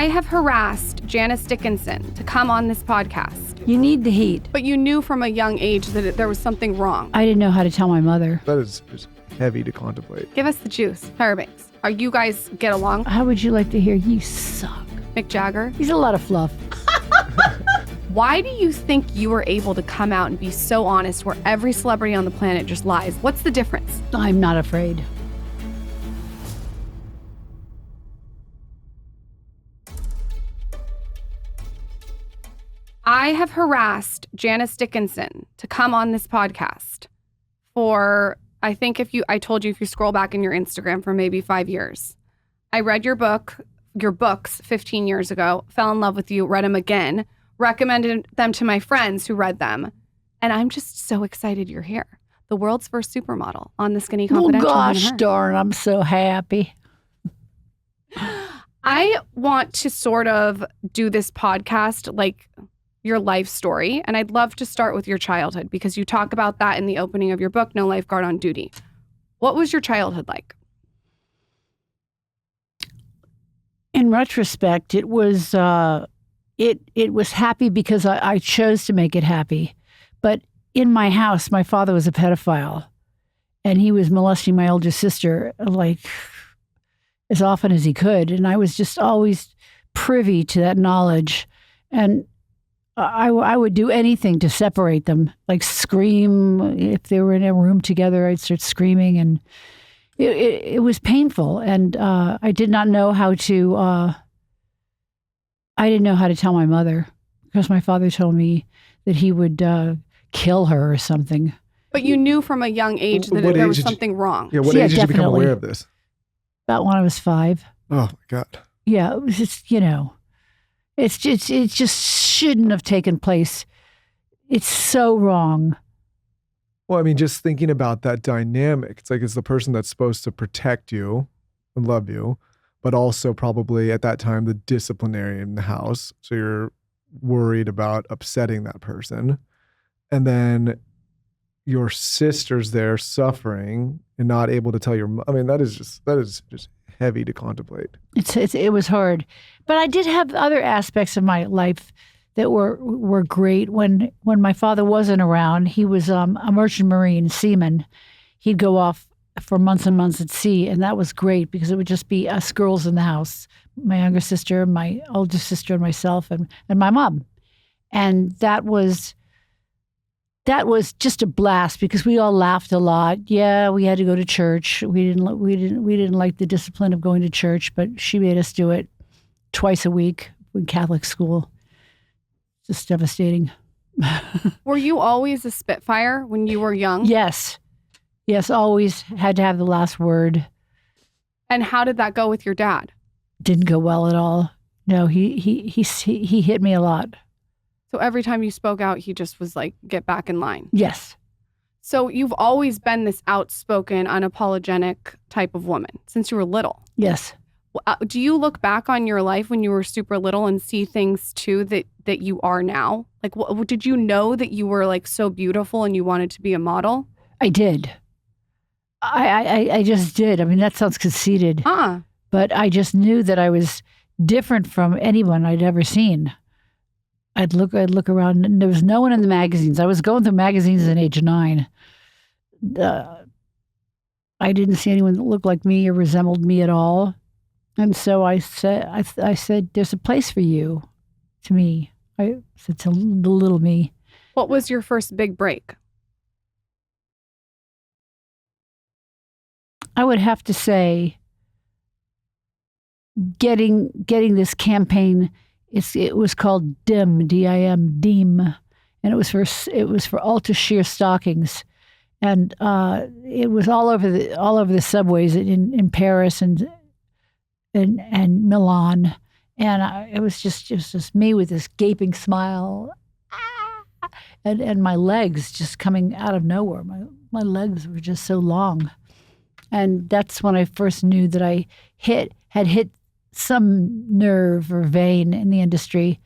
I have harassed Janice Dickinson to come on this podcast. You need the heat. But you knew from a young age that there was something wrong. I didn't know how to tell my mother. That is just heavy to contemplate. Give us the juice. Fairbanks. Are you guys get along? How would you like to hear you suck? Mick Jagger? He's a lot of fluff. Why do you think you were able to come out and be so honest where every celebrity on the planet just lies? What's the difference? I'm not afraid. I have harassed Janice Dickinson to come on this podcast for, I think I told you if you scroll back in your Instagram for maybe 5 years. I read your books 15 years ago, fell in love with you, read them again, recommended them to my friends who read them. And I'm just so excited you're here. The world's first supermodel on the Skinny Confidential. Oh gosh darn, I'm so happy. I want to sort of do this podcast like your life story. And I'd love to start with your childhood because you talk about that in the opening of your book, No Lifeguard on Duty. What was your childhood like? In retrospect, it was it was happy because I chose to make it happy. But in my house, my father was a pedophile, and he was molesting my older sister like as often as he could, and I was just always privy to that knowledge, and I would do anything to separate them, like scream. If they were in a room together, I'd start screaming, and it was painful. And I did not know how to. I didn't know how to tell my mother because my father told me that he would kill her or something. But you knew from a young age that there was something wrong. Yeah, what age did you become aware of this? About when I was 5. Oh my God. Yeah, it was just, it just shouldn't have taken place. It's so wrong. Well, I mean, just thinking about that dynamic, it's like it's the person that's supposed to protect you and love you, but also probably at that time the disciplinarian in the house. So you're worried about upsetting that person. And then your sister's there suffering and not able to tell I mean, that is just heavy to contemplate. It was hard. But I did have other aspects of my life that were great. When my father wasn't around, he was a merchant marine seaman. He'd go off for months and months at sea, and that was great because it would just be us girls in the house, my younger sister, my older sister, and myself, and my mom. And that was just a blast because we all laughed a lot. Yeah, we had to go to church. We didn't like the discipline of going to church, but she made us do it twice a week in Catholic school. Just devastating. Were you always a Spitfire when you were young? Yes, always had to have the last word. And how did that go with your dad? Didn't go well at all. No, he hit me a lot. So every time you spoke out, he just was like, get back in line. Yes. So you've always been this outspoken, unapologetic type of woman since you were little. Yes. Do you look back on your life when you were super little and see things too that you are now? Like, did you know that you were like so beautiful and you wanted to be a model? I did. I just did. I mean, that sounds conceited. But I just knew that I was different from anyone I'd ever seen. I'd look around, and there was no one in the magazines. I was going through magazines at age 9. I didn't see anyone that looked like me or resembled me at all. And so I said, there's a place for you, to me. I said to the little me. What was your first big break? I would have to say getting this campaign. It was called DIM, D-I-M, DIM, and it was for ultra sheer stockings, and it was all over the subways in Paris and Milan, and it was just me with this gaping smile, and my legs just coming out of nowhere. My legs were just so long, and that's when I first knew that I had hit some nerve or vein in the industry.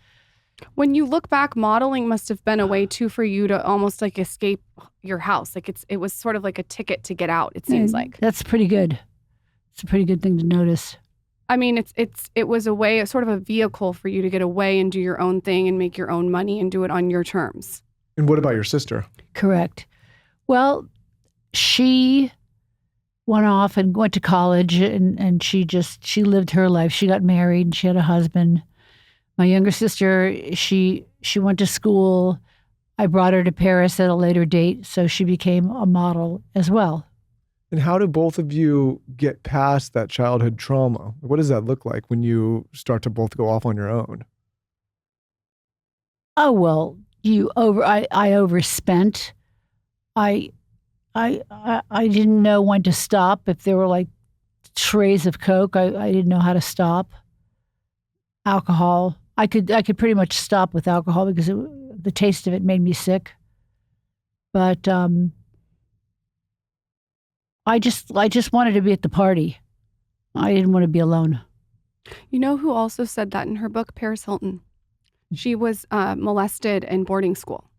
When you look back, modeling must have been a way too for you to almost like escape your house. Like it was sort of like a ticket to get out, it seems like. That's pretty good. It's a pretty good thing to notice. I mean, it was a way, sort of a vehicle for you to get away and do your own thing and make your own money and do it on your terms. And what about your sister? Correct. Well, she went off and went to college, and she lived her life. She got married and she had a husband. My younger sister, she went to school. I brought her to Paris at a later date, so she became a model as well. And how do both of you get past that childhood trauma? What does that look like when you start to both go off on your own? Oh, well, I overspent. I didn't know when to stop. If there were like trays of Coke, I didn't know how to stop. Alcohol, I could pretty much stop with alcohol because the taste of it made me sick. But I just wanted to be at the party. I didn't want to be alone. You know who also said that in her book? Paris Hilton. She was molested in boarding school.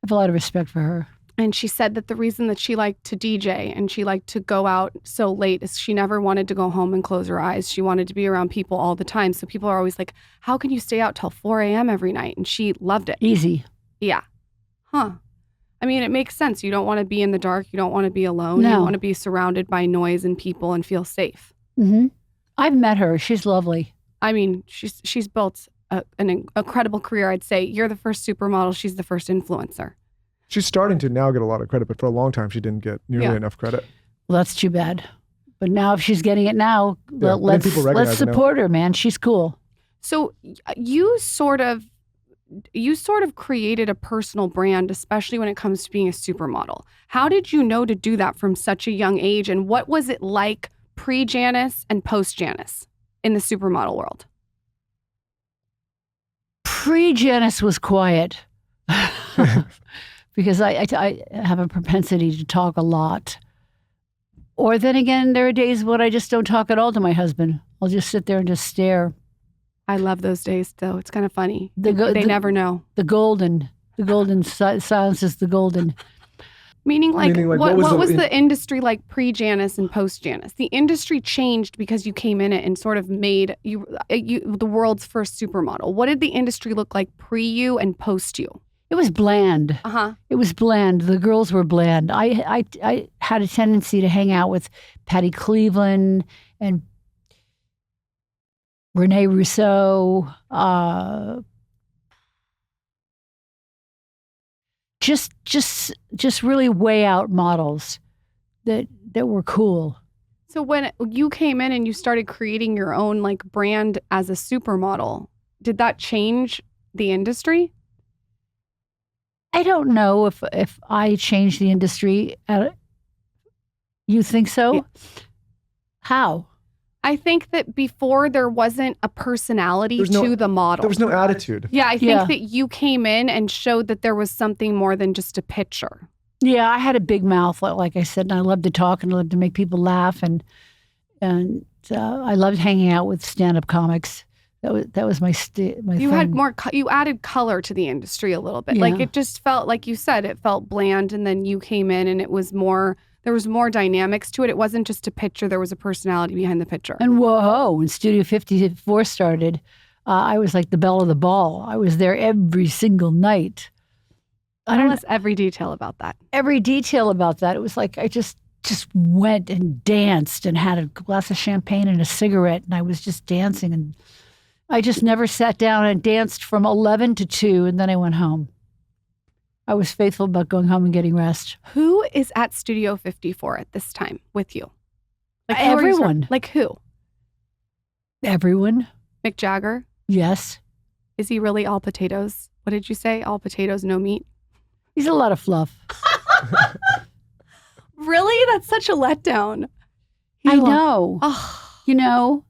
I have a lot of respect for her. And she said that the reason that she liked to DJ and she liked to go out so late is she never wanted to go home and close her eyes. She wanted to be around people all the time. So people are always like, how can you stay out till 4 a.m. every night? And she loved it. Easy. Yeah. Huh. I mean, it makes sense. You don't want to be in the dark. You don't want to be alone. No. You want to be surrounded by noise and people and feel safe. Mm-hmm. I've met her. She's lovely. I mean, she's built an incredible career. I'd say you're the first supermodel. She's the first influencer. She's starting to now get a lot of credit, but for a long time she didn't get nearly enough credit. Well, that's too bad. But now if she's getting it now, let's support her, man. She's cool. So you sort of created a personal brand, especially when it comes to being a supermodel. How did you know to do that from such a young age? And what was it like pre-Janice and post-Janice in the supermodel world? Pre-Janice was quiet. Because I have a propensity to talk a lot. Or then again, there are days when I just don't talk at all to my husband. I'll just sit there and just stare. I love those days, though. It's kind of funny. They never know. The golden silence is the golden. Meaning what was the industry like pre-Janice and post-Janice? The industry changed because you came in it and sort of made you the world's first supermodel. What did the industry look like pre-you and post-you? It was bland. Uh-huh. It was bland. The girls were bland. I had a tendency to hang out with Patty Cleveland and Renee Rousseau. Just really way out models that were cool. So when you came in and you started creating your own like brand as a supermodel, did that change the industry? I don't know if I changed the industry. You think so? Yeah. How? I think that before there wasn't a personality to the model. There was no attitude. Yeah, I think that you came in and showed that there was something more than just a picture. Yeah, I had a big mouth, like I said, and I loved to talk and I loved to make people laugh, and I loved hanging out with stand-up comics. That was my You thing. had you added color to the industry a little bit. Yeah. Like it just felt, like you said, it felt bland, and then you came in and it was more. There was more dynamics to it. It wasn't just a picture. There was a personality behind the picture. And whoa, when Studio 54 started, I was like the belle of the ball. I was there every single night. Tell us every detail about that. Every detail about that. It was like I just went and danced and had a glass of champagne and a cigarette, and I was just dancing, and I just never sat down and danced from 11 to 2, and then I went home. I was faithful about going home and getting rest. Who is at Studio 54 at this time with you? Like everyone. Like who? Everyone. Mick Jagger? Yes. Is he really all potatoes? What did you say? All potatoes, no meat? He's a lot of fluff. Really? That's such a letdown. I know. Oh. You know,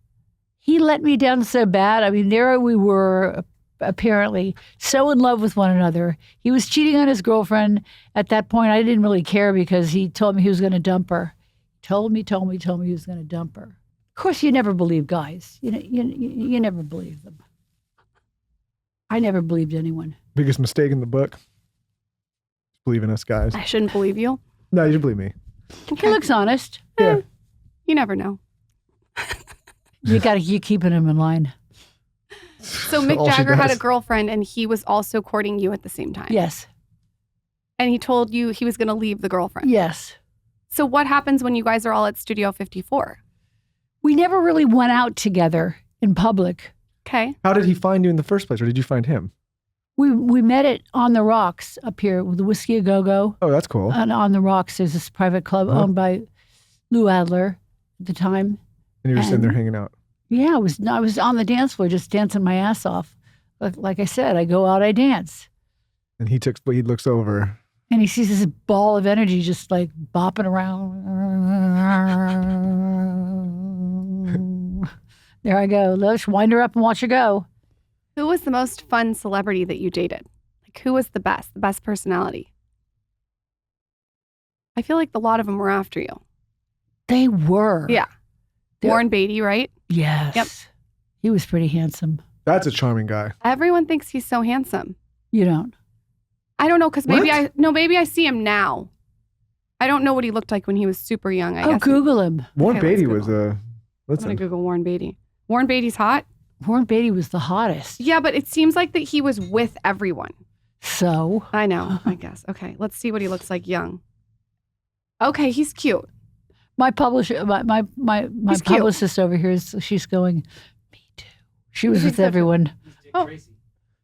he let me down so bad. I mean, there we were, apparently so in love with one another. He was cheating on his girlfriend. At that point, I didn't really care because he told me he was going to dump her. Told me he was going to dump her. Of course, you never believe guys. You never believe them. I never believed anyone. Biggest mistake in the book. Believe in us, guys. I shouldn't believe you. No, you should believe me. Okay. He looks honest. Yeah. You never know. You keeping him in line. So Mick All she Jagger had a does. girlfriend and he was also courting you at the same time. Yes. And he told you he was going to leave the girlfriend. Yes. So what happens when you guys are all at Studio 54? We never really went out together in public. Okay. How did he find you in the first place, or did you find him? We met it on the Rocks up here with the Whiskey A Go Go. Oh, that's cool. And on the Rocks, there's this private club owned by Lou Adler at the time. And you were sitting there and- hanging out. Yeah, I was on the dance floor just dancing my ass off. Like I said, I go out, I dance. And he looks over. And he sees this ball of energy just like bopping around. There I go. Let's wind her up and watch her go. Who was the most fun celebrity that you dated? Like, who was the best personality? I feel like a lot of them were after you. They were. Yeah. They're- Warren Beatty, right? Yes. Yep. He was pretty handsome. That's a charming guy. Everyone thinks he's so handsome. You don't. I don't know, because maybe What? maybe I see him now. I don't know what he looked like when he was super young. I guess. Google him. Warren Okay, let's Beatty was Google. a. I'm Listen, gonna Google Warren Beatty. Warren Beatty's hot. Warren Beatty was the hottest. Yeah, but it seems like that he was with everyone. So I know. I guess. Okay, let's see what he looks like young. Okay, he's cute. my publisher, my He's cute. publicist over here she's going, me too. She was He's with accepted. everyone. Oh,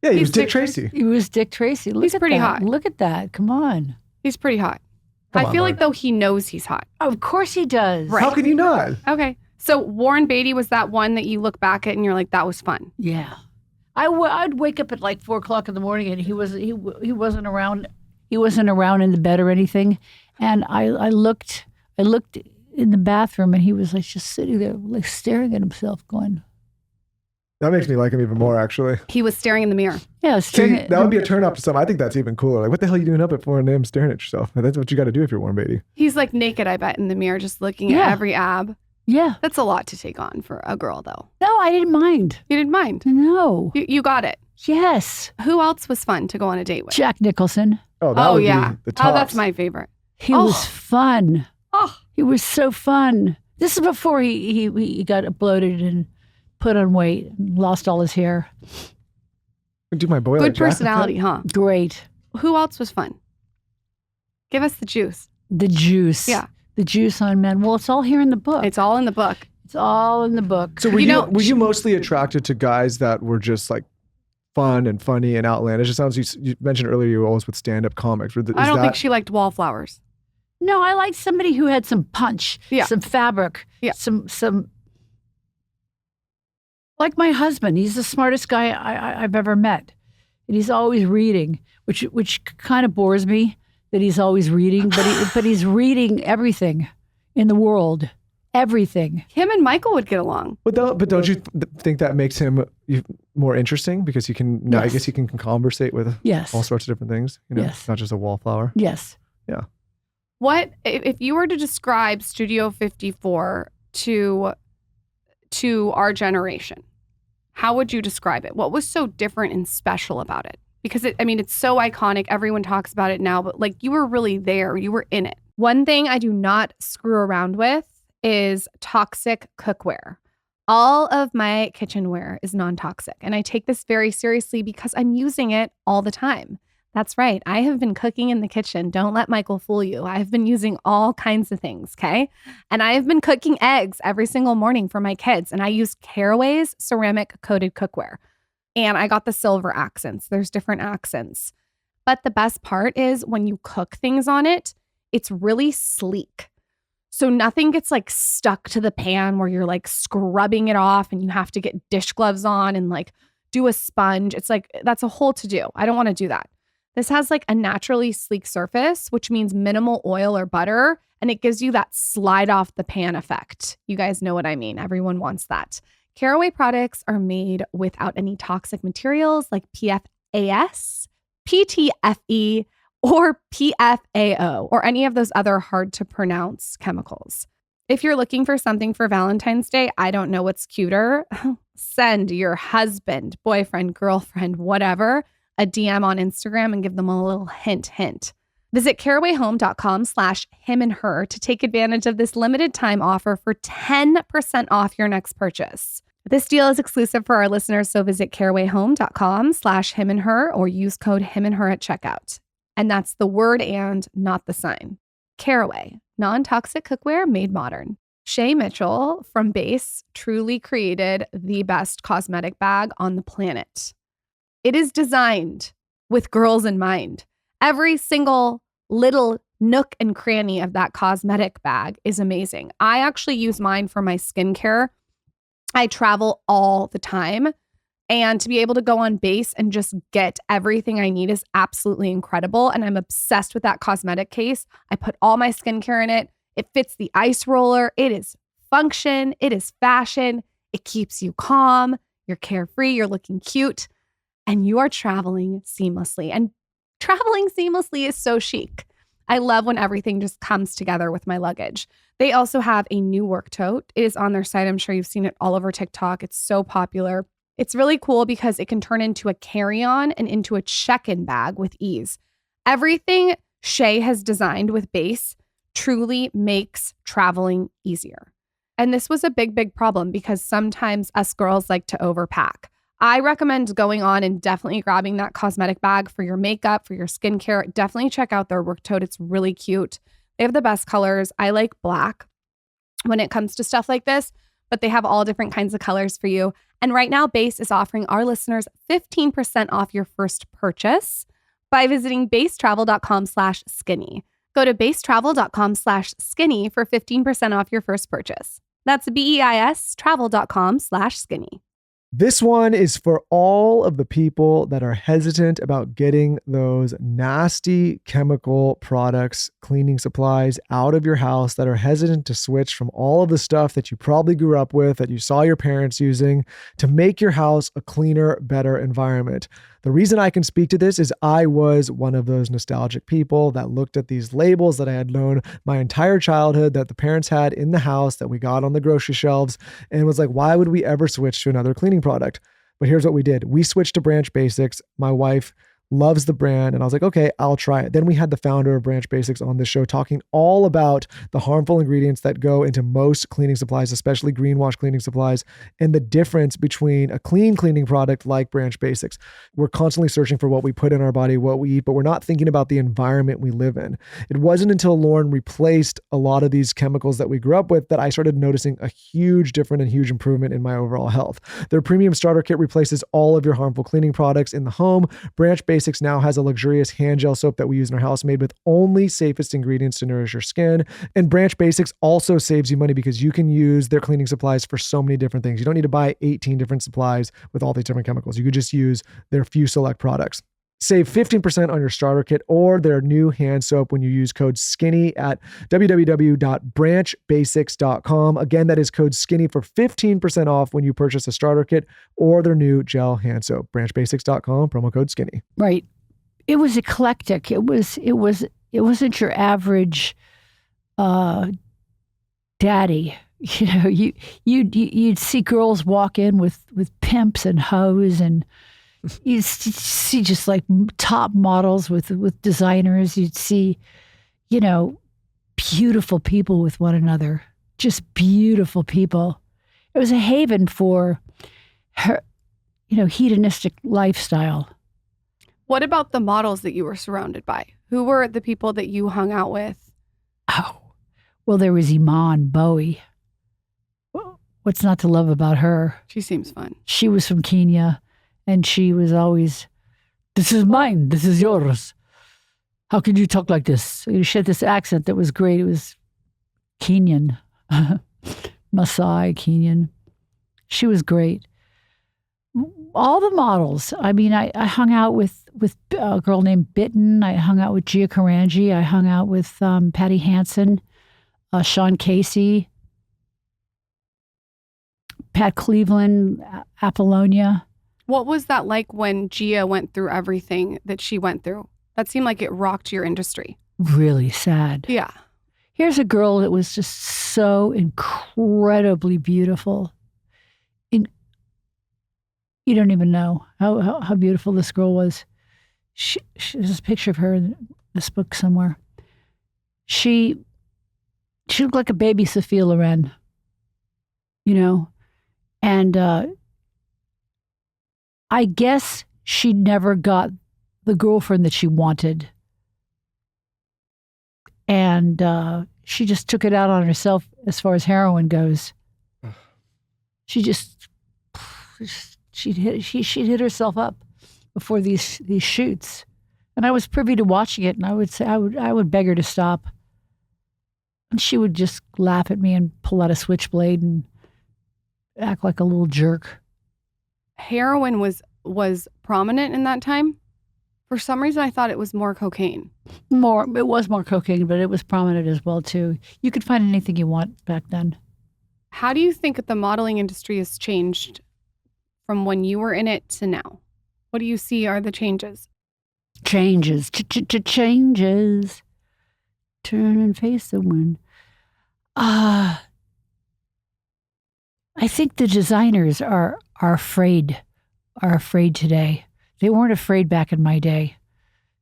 yeah, he He's was Dick Dick Tracy. He was Dick Tracy. Look He's at pretty that. hot. Look at that. Come on. he's pretty hot. Come I on, feel like Mark. though he knows he's hot. Of course he does. Right. How can you not? Okay, so Warren Beatty was that one that you look back at and you're like, that was fun. Yeah. I'd wake up at like 4:00 in the morning and he wasn't around. He wasn't around in the bed or anything. And I looked in the bathroom and he was like just sitting there like staring at himself going, That makes me like him even more, actually. He was staring in the mirror. yeah, See, staring at, that would be a turn up to some. I think that's even cooler. Like, what the hell are you doing up at 4 a.m. staring at yourself? That's what you got to do if you're Warren Beatty. He's like naked, I bet, in the mirror, just looking Yeah. at every ab. yeah. That's a lot to take on for a girl, though. No, I didn't mind. You didn't mind. No. You got it. Yes. Who else was fun to go on a date with? Jack Nicholson. Oh, that Oh, would yeah. be the top. Oh, that's my favorite. He Oh. was fun. Oh, He was so fun. This is before he got bloated and put on weight and lost all his hair. Do my boy good like Jack with personality, huh? Great. Who else was fun? Give us the juice. The juice. Yeah. The juice on men. Well, it's all here in the book. It's all in the book. It's all in the book. that? So were You you, know- were you mostly attracted to guys that were just like fun and funny and outlandish? It sounds you mentioned earlier you were always with stand-up comics. I don't think she liked wallflowers. No, I like somebody who had some punch, Yeah. some fabric, Yeah. some. Like my husband, he's the smartest guy I've ever met, and he's always reading, which kind of bores me that he's always reading, but he's reading everything in the world, everything. Him and Michael would get along. But don't you think that makes him more interesting because he can now? I Yes. guess he can conversate with Yes, all sorts of different things. You know, Yes. not just a wallflower. yes. What if you were to describe Studio 54 to our generation? How would you describe it? What was so different and special about it? Because it's so iconic. Everyone talks about it now, but like you were really there. You were in it. One thing I do not screw around with is toxic cookware. All of my kitchenware is non-toxic, and I take this very seriously because I'm using it all the time. That's right. I have been cooking in the kitchen. Don't let Michael fool you. I've been using all kinds of things, okay? And I have been cooking eggs every single morning for my kids, and I use Caraway's ceramic coated cookware. And I got the silver accents. There's different accents. But the best part is when you cook things on it, it's really sleek. So nothing gets like stuck to the pan where you're like scrubbing it off and you have to get dish gloves on and like do a sponge. It's like, that's a whole to do. I don't want to do that. This has like a naturally sleek surface, which means minimal oil or butter, and it gives you that slide off the pan effect. You guys know what I mean. Everyone wants that. Caraway products are made without any toxic materials like PFAS, PTFE, or PFAO, or any of those other hard to pronounce chemicals. If you're looking for something for Valentine's Day, I don't know what's cuter. Send your husband, boyfriend, girlfriend, whatever, a DM on Instagram and give them a little hint. Visit carawayhome.com/himandher to take advantage of this limited time offer for 10% off your next purchase. This deal is exclusive for our listeners, so visit carawayhome.com/himandher or use code himandher at checkout. And that's the word and, not the sign. Caraway, non-toxic cookware made modern. Shay Mitchell from Base truly created the best cosmetic bag on the planet. It is designed with girls in mind. Every single little nook and cranny of that cosmetic bag is amazing. I actually use mine for my skincare. I travel all the time, and to be able to go on Base and just get everything I need is absolutely incredible. And I'm obsessed with that cosmetic case. I put all my skincare in it. It fits the ice roller. It is function. It is fashion. It keeps you calm. You're carefree. You're looking cute. And you are traveling seamlessly. And traveling seamlessly is so chic. I love when everything just comes together with my luggage. They also have a new work tote. It is on their site. I'm sure you've seen it all over TikTok. It's so popular. It's really cool because it can turn into a carry-on and into a check-in bag with ease. Everything Shay has designed with Base truly makes traveling easier. And this was a big, big problem because sometimes us girls like to overpack. I recommend going on and definitely grabbing that cosmetic bag for your makeup, for your skincare. Definitely check out their work tote. It's really cute. They have the best colors. I like black when it comes to stuff like this, but they have all different kinds of colors for you. And right now, Base is offering our listeners 15% off your first purchase by visiting basetravel.com/skinny. Go to basetravel.com/skinny for 15% off your first purchase. That's BEIS travel.com/skinny. This one is for all of the people that are hesitant about getting those nasty chemical products, cleaning supplies out of your house, that are hesitant to switch from all of the stuff that you probably grew up with, that you saw your parents using, to make your house a cleaner, better environment. The reason I can speak to this is I was one of those nostalgic people that looked at these labels that I had known my entire childhood, that the parents had in the house, that we got on the grocery shelves, and was like, why would we ever switch to another cleaning product? But here's what we did. We switched to Branch Basics. My wife loves the brand. And I was like, okay, I'll try it. Then we had the founder of Branch Basics on this show talking all about the harmful ingredients that go into most cleaning supplies, especially green wash cleaning supplies, and the difference between a clean cleaning product like Branch Basics. We're constantly searching for what we put in our body, what we eat, but we're not thinking about the environment we live in. It wasn't until Lauren replaced a lot of these chemicals that we grew up with that I started noticing a huge difference and huge improvement in my overall health. Their premium starter kit replaces all of your harmful cleaning products in the home. Branch Basics now has a luxurious hand gel soap that we use in our house made with only safest ingredients to nourish your skin. And Branch Basics also saves you money because you can use their cleaning supplies for so many different things. You don't need to buy 18 different supplies with all these different chemicals. You could just use their few select products. Save 15% on your starter kit or their new hand soap when you use code SKINNY at www.branchbasics.com. Again, that is code SKINNY for 15% off when you purchase a starter kit or their new gel hand soap. Branchbasics.com, promo code SKINNY. Right. It was eclectic. It wasn't your average daddy. You know, you'd see girls walk in with pimps and hoes, and you'd see just like top models with designers. You'd see, you know, beautiful people with one another, just beautiful people. It was a haven for her, you know, hedonistic lifestyle. What about the models that you were surrounded by? Who were the people that you hung out with? Oh, well, there was Iman Bowie. What's not to love about her? She seems fun. She was from Kenya. And she was always, this is mine, this is yours. How could you talk like this? She had this accent that was great. It was Kenyan, Maasai, Kenyan. She was great. All the models. I mean, I hung out with a girl named Bitten. I hung out with Gia Karanji. I hung out with Patty Hansen, Sean Casey, Pat Cleveland, Apollonia. What was that like when Gia went through everything that she went through? That seemed like it rocked your industry. Really sad. Yeah. Here's a girl that was just so incredibly beautiful. You don't even know how beautiful this girl was. There's this picture of her. this book somewhere. She looked like a baby Sophia Loren, and I guess she never got the girlfriend that she wanted. And she just took it out on herself as far as heroin goes. She'd hit herself up before these shoots. And I was privy to watching it, and I would say I would beg her to stop. And she would just laugh at me and pull out a switchblade and act like a little jerk. Heroin was prominent in that time. For some reason, I thought it was more cocaine. It was more cocaine, but it was prominent as well, too. You could find anything you want back then. How do you think the modeling industry has changed from when you were in it to now? What do you see are the changes? Changes. Turn and face the wind. I think the designers are afraid today. They weren't afraid back in my day.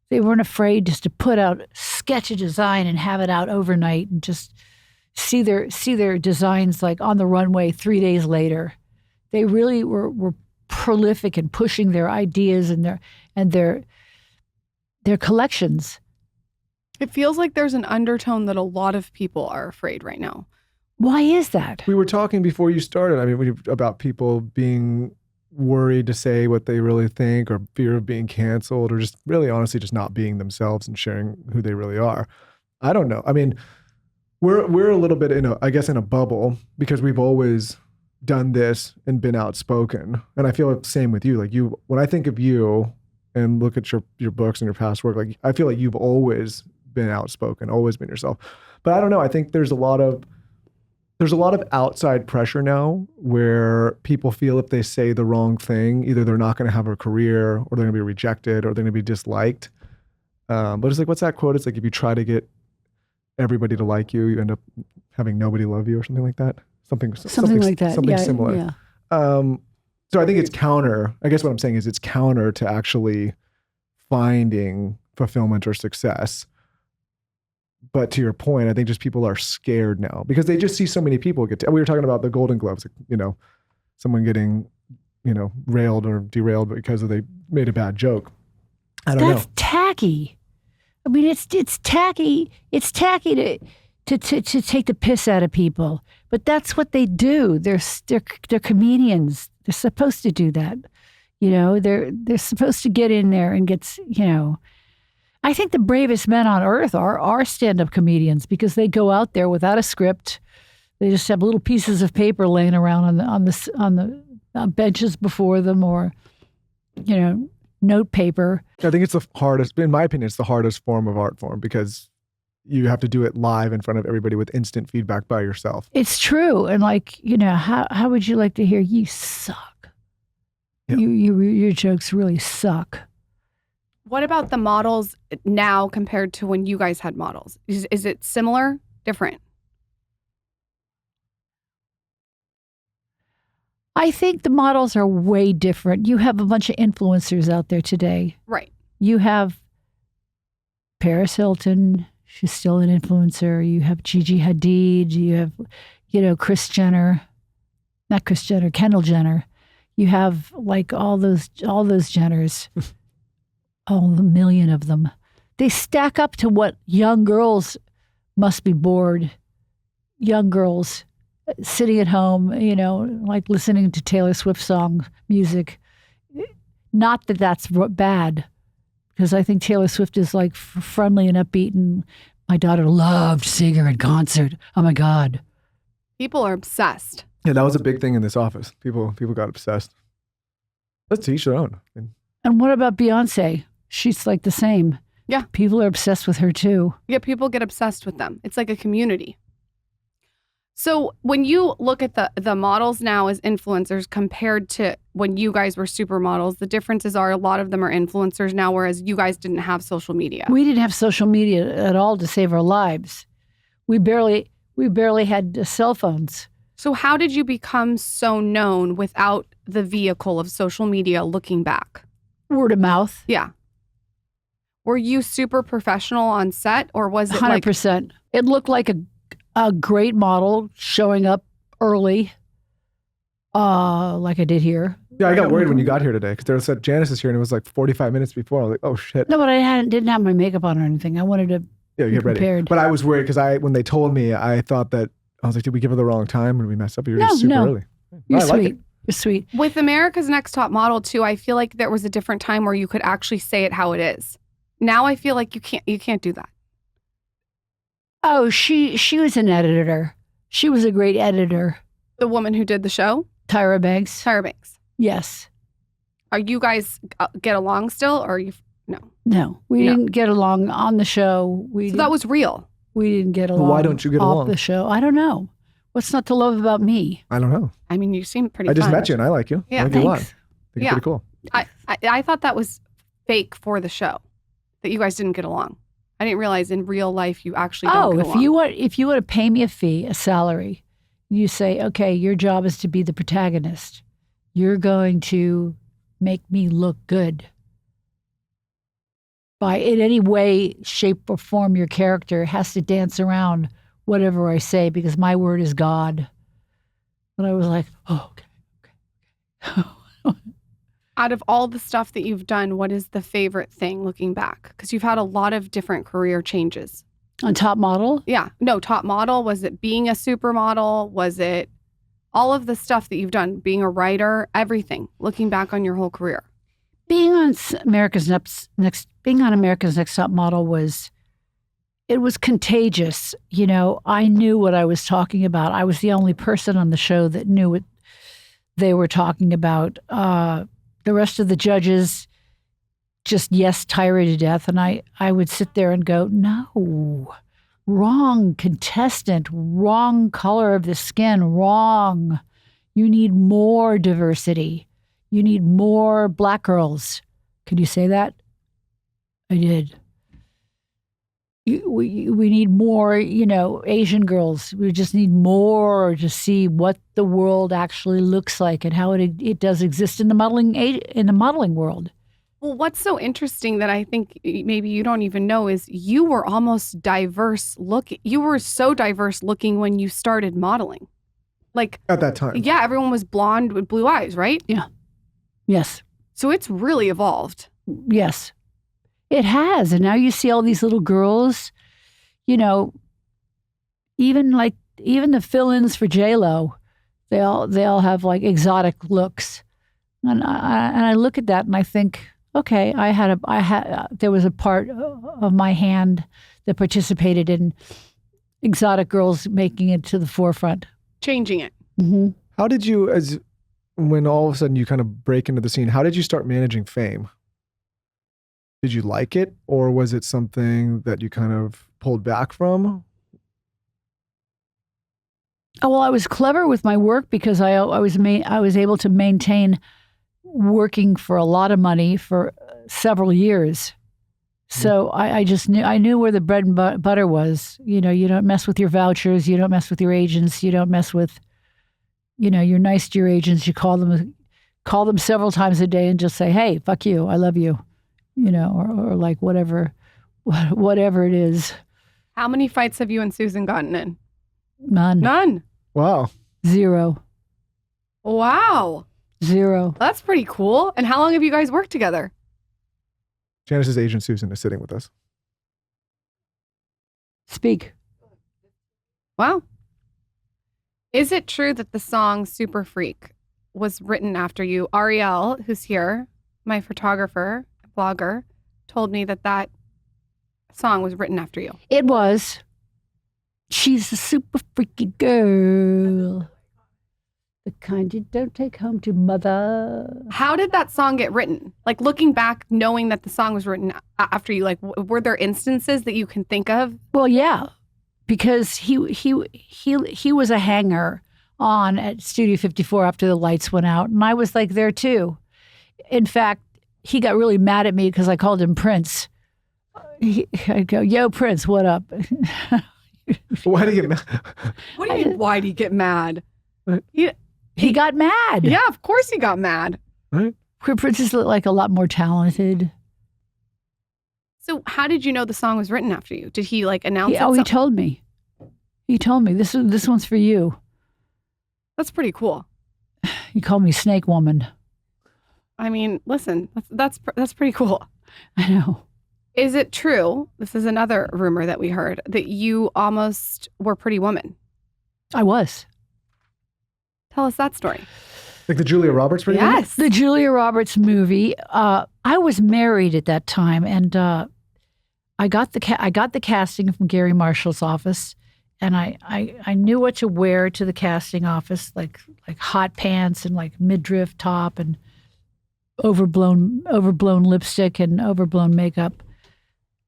They weren't afraid just to put out, sketch a design and have it out overnight and just see their designs like on the runway 3 days later. They really were prolific in pushing their ideas and their collections. It feels like there's an undertone that a lot of people are afraid right now. Why is that? We were talking before you started, about people being worried to say what they really think, or fear of being canceled, or just really honestly just not being themselves and sharing who they really are. I don't know. I mean, we're a little bit in a bubble because we've always done this and been outspoken. And I feel the same with you. Like when I think of you and look at your books and your past work, like I feel like you've always been outspoken, always been yourself. But I don't know. I think there's a lot of outside pressure now where people feel if they say the wrong thing, either they're not going to have a career, or they're going to be rejected, or they're going to be disliked. But it's like, what's that quote? It's like, if you try to get everybody to like you, you end up having nobody love you, or something like that. Something like that. Something similar. Yeah. So I think it's counter. I guess what I'm saying is it's counter to actually finding fulfillment or success. But to your point, I think just people are scared now because they just see so many people we were talking about the Golden Globes, someone getting, railed or derailed because they made a bad joke. I don't know. That's tacky. I mean, it's tacky. It's tacky to take the piss out of people, but that's what they do. They're comedians. They're supposed to do that. They're supposed to get in there and get. I think the bravest men on earth are stand-up comedians because they go out there without a script. They just have little pieces of paper laying around on the benches before them, or note paper. I think it's the hardest. In my opinion, it's the hardest form of art form because you have to do it live in front of everybody with instant feedback by yourself. It's true, and how would you like to hear you suck? Yeah. Your jokes really suck. What about the models now compared to when you guys had models? Is it similar, different? I think the models are way different. You have a bunch of influencers out there today. Right. You have Paris Hilton. She's still an influencer. You have Gigi Hadid. You have, Kendall Jenner. You have like all those Jenners. All the million of them. They stack up to what young girls must be bored. Young girls sitting at home, like listening to Taylor Swift music. Not that that's bad, because I think Taylor Swift is like friendly and upbeat, and my daughter loved seeing her in concert. Oh my God. People are obsessed. Yeah, that was a big thing in this office. People got obsessed. Let's each their own. And what about Beyonce? She's like the same. Yeah. People are obsessed with her too. Yeah, people get obsessed with them. It's like a community. So when you look at the models now as influencers compared to when you guys were supermodels, the differences are a lot of them are influencers now, whereas you guys didn't have social media. We didn't have social media at all to save our lives. We barely had cell phones. So how did you become so known without the vehicle of social media looking back? Word of mouth. Yeah. Were you super professional on set, or was it 100%. It looked like a great model showing up early, like I did here. Yeah, I got worried when you got here today because there said Janice is here and it was like 45 minutes before. I was like, oh shit. No, but didn't have my makeup on or anything. I wanted to be get prepared. Ready. But I was worried because when they told me, I thought that, I was like, did we give her the wrong time when we messed up? You're just super early. You're I sweet. like it. You're sweet. With America's Next Top Model too, I feel like there was a different time where you could actually say it how it is. Now I feel like you can't do that. Oh, she was an editor. She was a great editor. The woman who did the show? Tyra Banks. Tyra Banks. Yes. Are you guys get along still, or are you? No. No, we didn't get along on the show. So that was real. We didn't get along. Well, why don't you get off along? The show? I don't know. What's not to love about me? I don't know. I mean, you seem pretty I just fun. met you and I like you. Yeah, I like you a lot. Thanks. I think you're pretty cool. I thought that was fake for the show, that you guys didn't get along. I didn't realize in real life you actually don't get along. If you want to pay me a fee, a salary, you say, okay, your job is to be the protagonist. You're going to make me look good. By in any way, shape, or form, your character has to dance around whatever I say because my word is God. But I was like, oh, okay. Out of all the stuff that you've done, what is the favorite thing looking back? Because you've had a lot of different career changes. On Top Model? Yeah. No, Top Model. Was it being a supermodel? Was it all of the stuff that you've done? Being a writer? Everything. Looking back on your whole career. Being on America's Next Top Model was contagious. You know, I knew what I was talking about. I was the only person on the show that knew what they were talking about. The rest of the judges just yes Tyra to death. And I would sit there and go, no, wrong contestant, wrong color of the skin, wrong. You need more diversity. You need more Black girls. Could you say that? I did. We need more, Asian girls. We just need more to see what the world actually looks like and how it does exist in the modeling world. Well, what's so interesting that I think maybe you don't even know is you were almost diverse looking. You were so diverse looking when you started modeling. Like at that time. Yeah, everyone was blonde with blue eyes, right? Yeah. Yes. So it's really evolved. Yes. It has. And now you see all these little girls, even the fill-ins for J-Lo, they all have like exotic looks. And I look at that and I think, okay, there was a part of my hand that participated in exotic girls making it to the forefront. Changing it. Mm-hmm. How did you, when all of a sudden you kind of break into the scene, how did you start managing fame? Did you like it, or was it something that you kind of pulled back from? Oh, well, I was clever with my work because I was able to maintain working for a lot of money for several years. So I knew where the bread and butter was. You don't mess with your vouchers. You don't mess with your agents. You don't mess with, you're nice to your agents. You call them several times a day and just say, hey, fuck you. I love you. Or like whatever it is. How many fights have you and Susan gotten in? None. Wow. 0. Wow. 0. That's pretty cool. And how long have you guys worked together? Janice's agent Susan is sitting with us. Speak. Wow. Is it true that the song Super Freak was written after you? Ariel, who's here, my photographer, blogger, told me that song was written after you. It was. She's a super freaky girl. The kind you don't take home to mother. How did that song get written? Like looking back, knowing that the song was written after you, like were there instances that you can think of? Well, yeah, because he was a hanger on at Studio 54 after the lights went out, and I was like there too. In fact, he got really mad at me because I called him Prince. I'd go, yo, Prince, what up? Why did he get mad? What do you mean, why did he get mad? He got mad. Yeah, of course he got mad. Right. Prince is like a lot more talented. So how did you know the song was written after you? Did he like announce it? He told me. He told me, this one's for you. That's pretty cool. He called me Snake Woman. I mean, listen, that's pretty cool. I know. Is it true, this is another rumor that we heard, that you almost were Pretty Woman? I was. Tell us that story. Like the Julia Roberts Pretty Woman? Yes. The Julia Roberts movie. I was married at that time, and I got the casting from Gary Marshall's office, and I knew what to wear to the casting office, like hot pants and like midriff top and overblown lipstick and overblown makeup.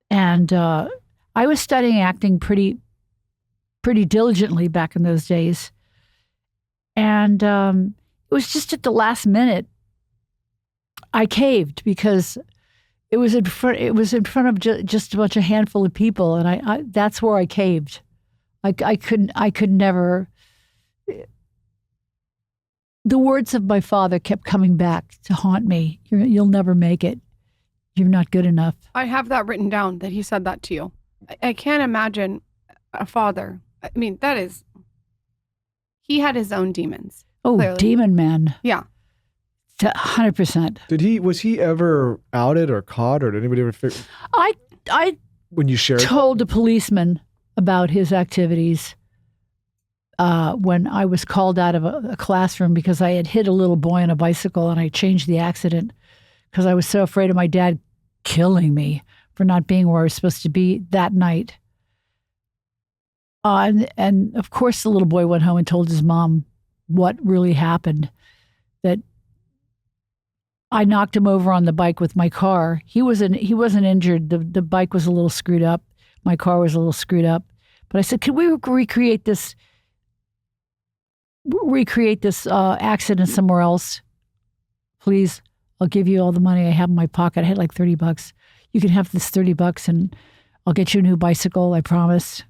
And I was studying acting pretty diligently back in those days. And it was just at the last minute I caved because it was in front of just a bunch of handful of people, and I that's where I caved. I could never. The words of my father kept coming back to haunt me. You'll never make it. You're not good enough. I have that written down that he said that to you. I can't imagine a father. I mean, he had his own demons. Oh, clearly. Demon man. Yeah. 100%. Was he ever outed or caught, or did anybody ever figure? I When you shared, told a policeman about his activities when I was called out of a classroom because I had hit a little boy on a bicycle, and I changed the accident because I was so afraid of my dad killing me for not being where I was supposed to be that night. And of course, the little boy went home and told his mom what really happened, that I knocked him over on the bike with my car. He wasn't injured. The bike was a little screwed up. My car was a little screwed up. But I said, "Could we recreate this accident somewhere else, please? I'll give you all the money I have in my pocket. I had like $30. You can have this $30 and I'll get you a new bicycle, I promise."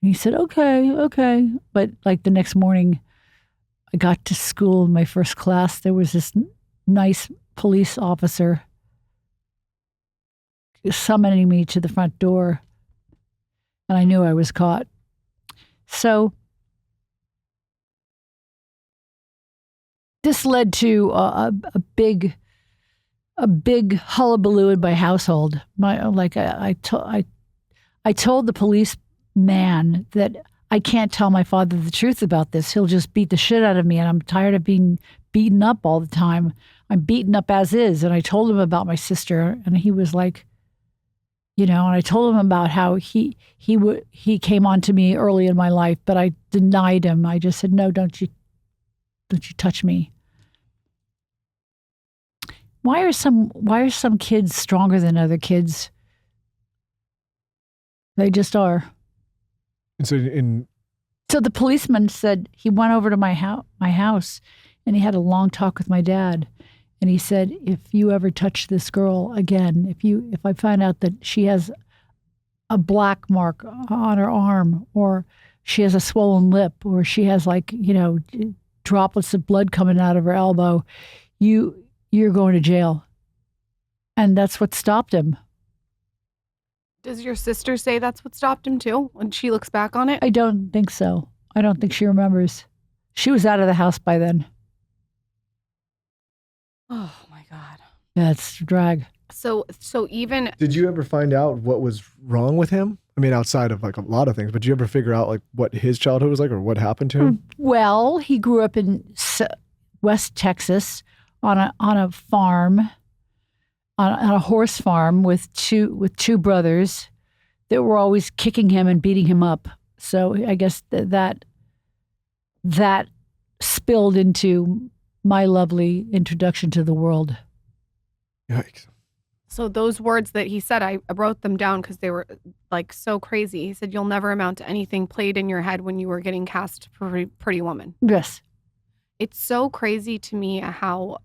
And he said, okay. But like the next morning, I got to school in my first class. There was this nice police officer summoning me to the front door, and I knew I was caught. So this led to a big hullabaloo in my household. I told the policeman that I can't tell my father the truth about this. He'll just beat the shit out of me, and I'm tired of being beaten up all the time. I'm beaten up as is. And I told him about my sister, and he was like, and I told him about how he came on to me early in my life, but I denied him. I just said, "No, don't you touch me." Why are some kids stronger than other kids? They just are. And so the policeman said he went over to my house, and he had a long talk with my dad, and he said, "If you ever touch this girl again, if I find out that she has a black mark on her arm, or she has a swollen lip, or she has droplets of blood coming out of her elbow, you're going to jail." And that's what stopped him. Does your sister say that's what stopped him too when she looks back on it? I don't think so. I don't think she remembers. She was out of the house by then. Oh my God. That's drag. So even... Did you ever find out what was wrong with him? I mean, outside of like a lot of things, but did you ever figure out like what his childhood was like or what happened to him? Well, he grew up in West Texas on a farm, on a horse farm with two brothers that were always kicking him and beating him up. So I guess that spilled into my lovely introduction to the world. Yikes. So those words that he said, I wrote them down because they were like so crazy. He said, "You'll never amount to anything," played in your head when you were getting cast for Pretty Woman. Yes. It's so crazy to me how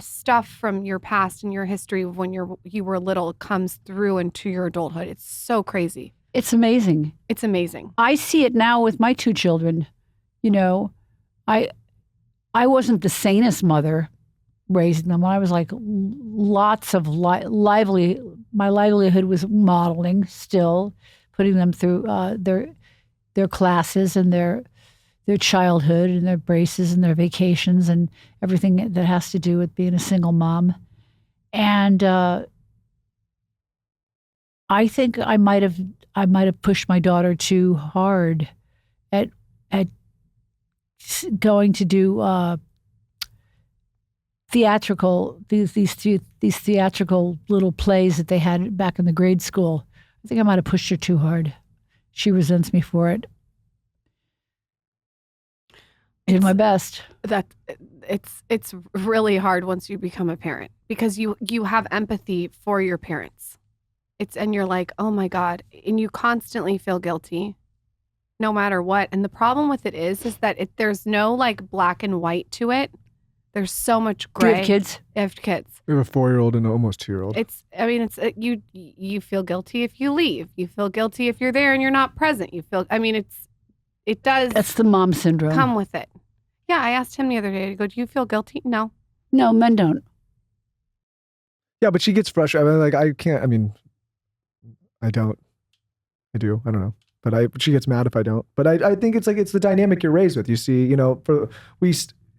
stuff from your past and your history of when you were little comes through into your adulthood. It's so crazy. It's amazing. It's amazing. I see it now with my two children. I wasn't the sanest mother, raising them. When I was like lots of my livelihood was modeling still, putting them through their classes and their childhood and their braces and their vacations and everything that has to do with being a single mom. And I think I might have pushed my daughter too hard at going to do these theatrical little plays that they had back in the grade school. I think I might have pushed her too hard. She resents me for it. I did my best. It's really hard once you become a parent because you have empathy for your parents. And you're like, oh my God, and you constantly feel guilty, no matter what. And the problem with it is that there's no like black and white to it. There's so much gray. Do you have kids? I have kids. We have a 4-year-old and an almost 2-year-old. You feel guilty if you leave. You feel guilty if you're there and you're not present. It does. That's the mom syndrome. Come with it. Yeah, I asked him the other day. I go, do you feel guilty? No. No, men don't. Yeah, but she gets frustrated. I mean, like I can't. I mean, I don't. I do. I don't know. But she gets mad if I don't. But I think it's the dynamic you're raised with. You see,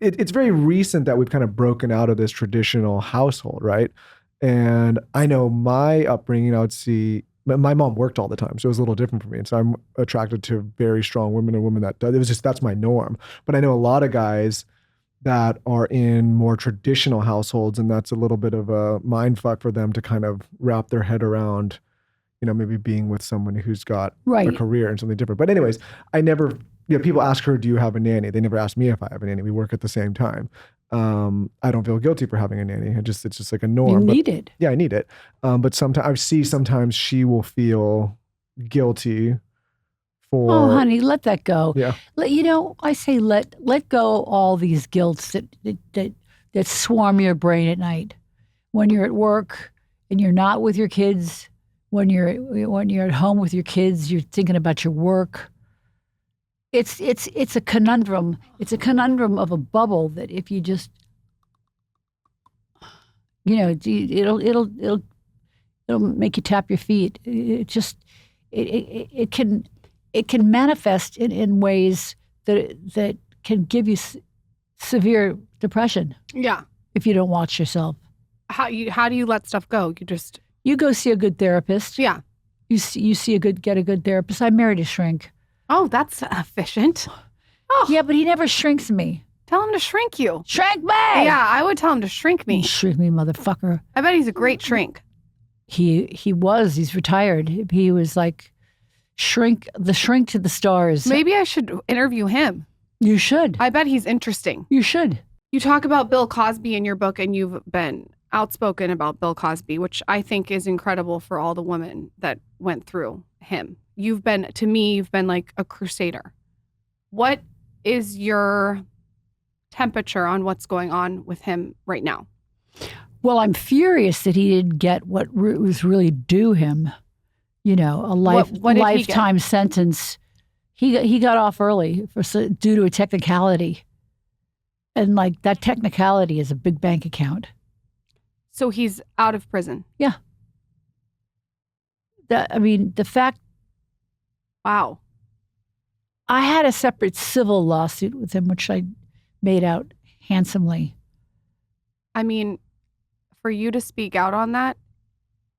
it's very recent that we've kind of broken out of this traditional household, right? And I know my upbringing, I would see my mom worked all the time, so it was a little different for me. And so I'm attracted to very strong women and women that does. It was just, that's my norm. But I know a lot of guys that are in more traditional households, and that's a little bit of a mind fuck for them to kind of wrap their head around, maybe being with someone who's got a career and something different. But anyways, I never, people ask her, do you have a nanny? They never ask me if I have a nanny. We work at the same time. I don't feel guilty for having a nanny. It's just like a norm. You need it. Yeah, I need it. But sometimes she will feel guilty for. Oh, honey, let that go. Yeah. I say let go all these guilts that swarm your brain at night when you're at work and you're not with your kids. When you're at home with your kids, you're thinking about your work. It's a conundrum. It's a conundrum of a bubble that if you just, it'll make you tap your feet. It can manifest in ways that can give you severe depression. Yeah. If you don't watch yourself. How do you let stuff go? You go see a good therapist. Yeah. Get a good therapist. I married a shrink. Oh, that's efficient. Oh. Yeah, but he never shrinks me. Tell him to shrink you. Shrink me! Yeah, I would tell him to shrink me. Shrink me, motherfucker. I bet he's a great shrink. He was. He's retired. He was like shrink to the stars. Maybe I should interview him. You should. I bet he's interesting. You should. You talk about Bill Cosby in your book, and you've been outspoken about Bill Cosby, which I think is incredible for all the women that went through him. You've been like a crusader. What is your temperature on what's going on with him right now? Well, I'm furious that he didn't get what was really due him. Lifetime sentence. He got off early due to a technicality. And like that technicality is a big bank account. So he's out of prison? Yeah. The fact. Wow. I had a separate civil lawsuit with him, which I made out handsomely. I mean, for you to speak out on that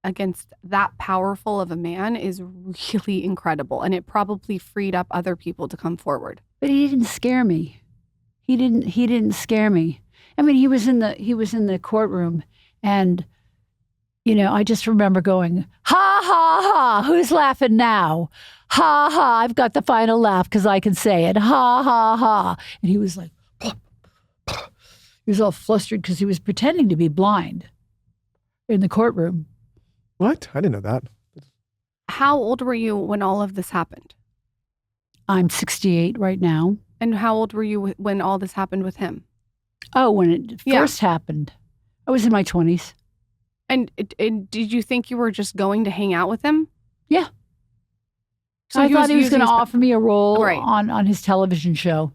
against that powerful of a man is really incredible. And it probably freed up other people to come forward. But he didn't scare me. He didn't scare me. I mean, he was in the courtroom. And, I just remember going, ha, ha, ha, who's laughing now? Ha, ha, I've got the final laugh because I can say it. Ha, ha, ha. And he was like, he was all flustered because he was pretending to be blind in the courtroom. What? I didn't know that. How old were you when all of this happened? I'm 68 right now. And how old were you when all this happened with him? Oh, when it first happened. I was in my 20s. And did you think you were just going to hang out with him? Yeah. So I thought he was going to offer me a role on his television show.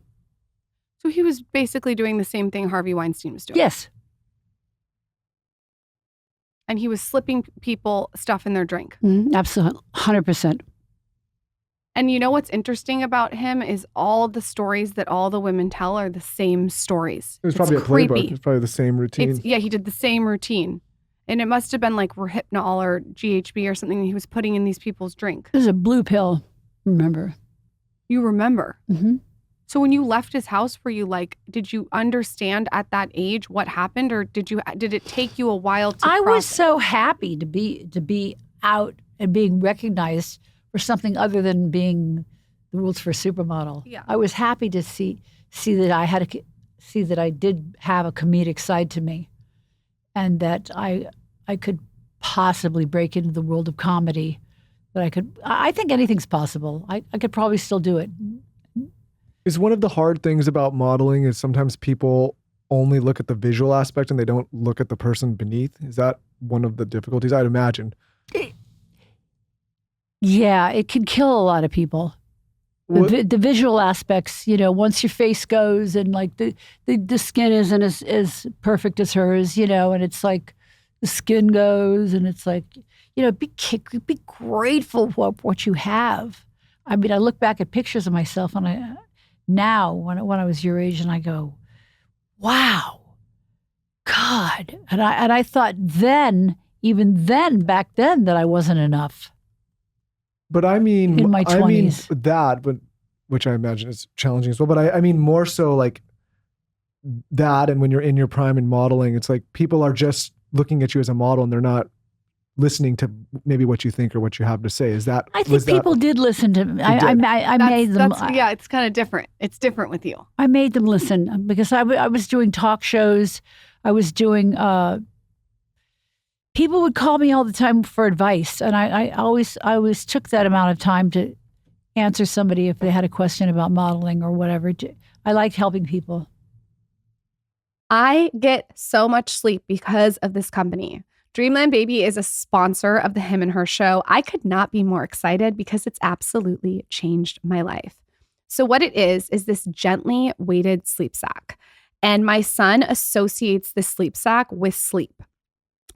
So he was basically doing the same thing Harvey Weinstein was doing. Yes. And he was slipping people stuff in their drink. Absolutely. 100%. And you know what's interesting about him is all the stories that all the women tell are the same stories. It was probably a playbook. It's probably the same routine. He did the same routine. And it must have been like Rohypnol or GHB or something he was putting in these people's drink. It was a blue pill, remember. You remember? Mm-hmm. So when you left his house, were you like, did you understand at that age what happened, or did it take you a while to I process? was so happy to be out and being recognized for something other than being the rules for a supermodel. Yeah. I was happy to see that I did have a comedic side to me, and that I could possibly break into the world of comedy. That I think anything's possible. I could probably still do it. Is one of the hard things about modeling is sometimes people only look at the visual aspect and they don't look at the person beneath? Is that one of the difficulties? I'd imagine. Yeah, it can kill a lot of people. The visual aspects, once your face goes and like the skin isn't as perfect as hers, and it's like the skin goes and it's like, be grateful for what you have. I mean, I look back at pictures of myself and now when I was your age and I go, wow, God. And I thought even then, back then, that I wasn't enough. But I mean, in my 20s. But which I imagine is challenging as well. But I mean more so like that. And when you're in your prime in modeling, it's like people are just looking at you as a model and they're not listening to maybe what you think or what you have to say. Is that? I think people did listen to me. I made them. It's kind of different. It's different with you. I made them listen because I was doing talk shows. I was doing. People would call me all the time for advice, and I always took that amount of time to answer somebody if they had a question about modeling or whatever. I liked helping people. I get so much sleep because of this company. Dreamland Baby is a sponsor of the Him and Her show. I could not be more excited because it's absolutely changed my life. So what it is this gently weighted sleep sack. And my son associates the sleep sack with sleep.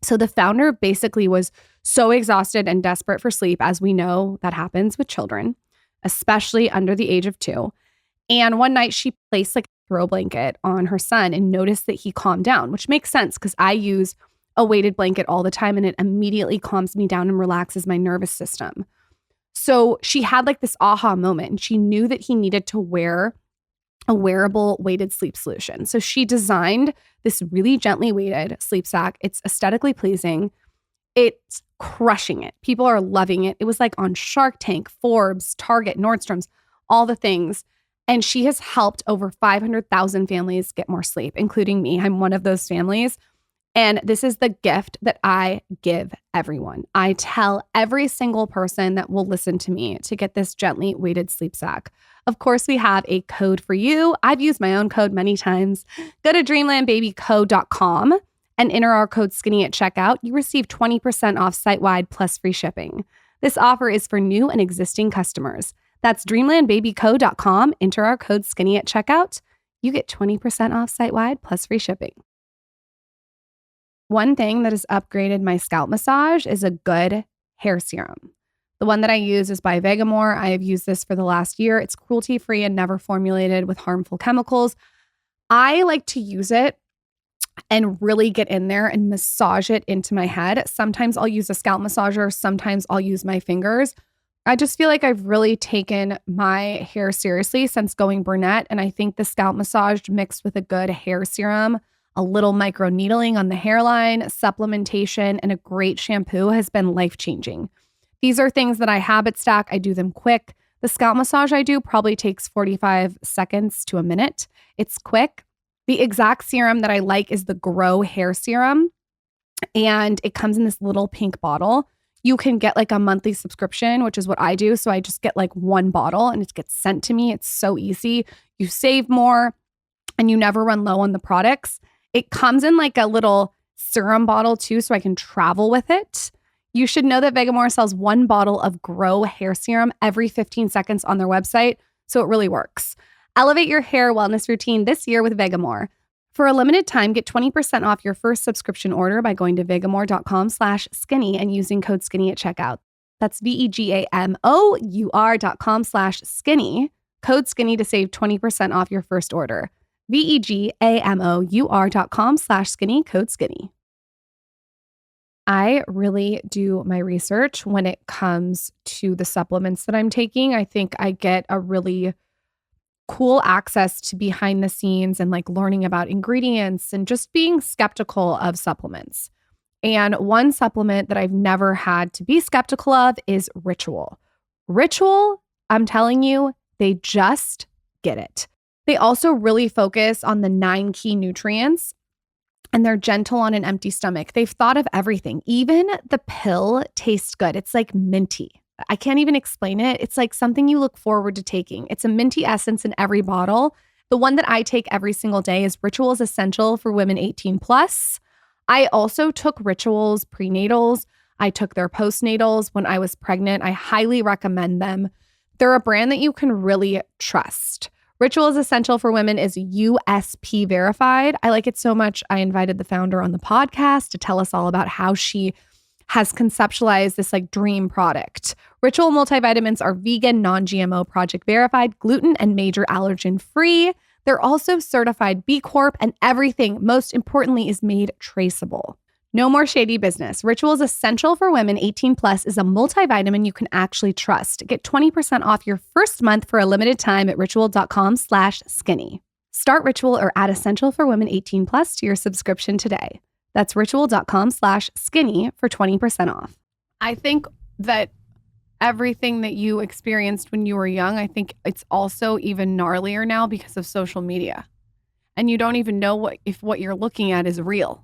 So the founder basically was so exhausted and desperate for sleep, as we know that happens with children, especially under the age of 2. And one night she placed like a throw blanket on her son and noticed that he calmed down, which makes sense because I use a weighted blanket all the time and it immediately calms me down and relaxes my nervous system. So she had like this aha moment and she knew that he needed to wear a wearable weighted sleep solution. So she designed this really gently weighted sleep sack. It's aesthetically pleasing. It's crushing it. People are loving it. It was like on Shark Tank, Forbes, Target, Nordstrom's, all the things. And she has helped over 500,000 families get more sleep, including me. I'm one of those families. And this is the gift that I give everyone. I tell every single person that will listen to me to get this gently weighted sleep sack. Of course, we have a code for you. I've used my own code many times. Go to dreamlandbabyco.com and enter our code SKINNY at checkout. You receive 20% off site-wide plus free shipping. This offer is for new and existing customers. That's dreamlandbabyco.com. Enter our code SKINNY at checkout. You get 20% off site-wide plus free shipping. One thing that has upgraded my scalp massage is a good hair serum. The one that I use is by Vegamore. I have used this for the last year. It's cruelty-free and never formulated with harmful chemicals. I like to use it and really get in there and massage it into my head. Sometimes I'll use a scalp massager. Sometimes I'll use my fingers. I just feel like I've really taken my hair seriously since going brunette. And I think the scalp massage mixed with a good hair serum, a little micro needling on the hairline, supplementation, and a great shampoo has been life-changing. These are things that I habit stack. I do them quick. The scalp massage I do probably takes 45 seconds to a minute. It's quick. The exact serum that I like is the Grow Hair Serum, and it comes in this little pink bottle. You can get like a monthly subscription, which is what I do. So I just get like one bottle and it gets sent to me. It's so easy. You save more and you never run low on the products. It comes in like a little serum bottle too, so I can travel with it. You should know that Vegamore sells one bottle of Grow Hair Serum every 15 seconds on their website, so it really works. Elevate your hair wellness routine this year with Vegamore. For a limited time, get 20% off your first subscription order by going to vegamore.com/skinny and using code skinny at checkout. That's vegamor.com/skinny. Code skinny to save 20% off your first order. vegamor.com/skinny, code skinny. I really do my research when it comes to the supplements that I'm taking. I think I get a really cool access to behind the scenes and like learning about ingredients and just being skeptical of supplements. And one supplement that I've never had to be skeptical of is Ritual. Ritual, I'm telling you, they just get it. They also really focus on the 9 key nutrients, and they're gentle on an empty stomach. They've thought of everything. Even the pill tastes good. It's like minty. I can't even explain it. It's like something you look forward to taking. It's a minty essence in every bottle. The one that I take every single day is Ritual's Essential for Women 18 plus. I also took Ritual's prenatals. I took their postnatals when I was pregnant. I highly recommend them. They're a brand that you can really trust. Ritual's Essential for Women is USP verified. I like it so much. I invited the founder on the podcast to tell us all about how she has conceptualized this like dream product. Ritual multivitamins are vegan, non-GMO, project verified, gluten and major allergen free. They're also certified B Corp, and everything, most importantly, is made traceable. No more shady business. Ritual's Essential for Women 18 plus is a multivitamin you can actually trust. Get 20% off your first month for a limited time at ritual.com/skinny. Start Ritual or add Essential for Women 18 plus to your subscription today. That's ritual.com/skinny for 20% off. I think that everything that you experienced when you were young, I think it's also even gnarlier now because of social media. And you don't even know if what you're looking at is real.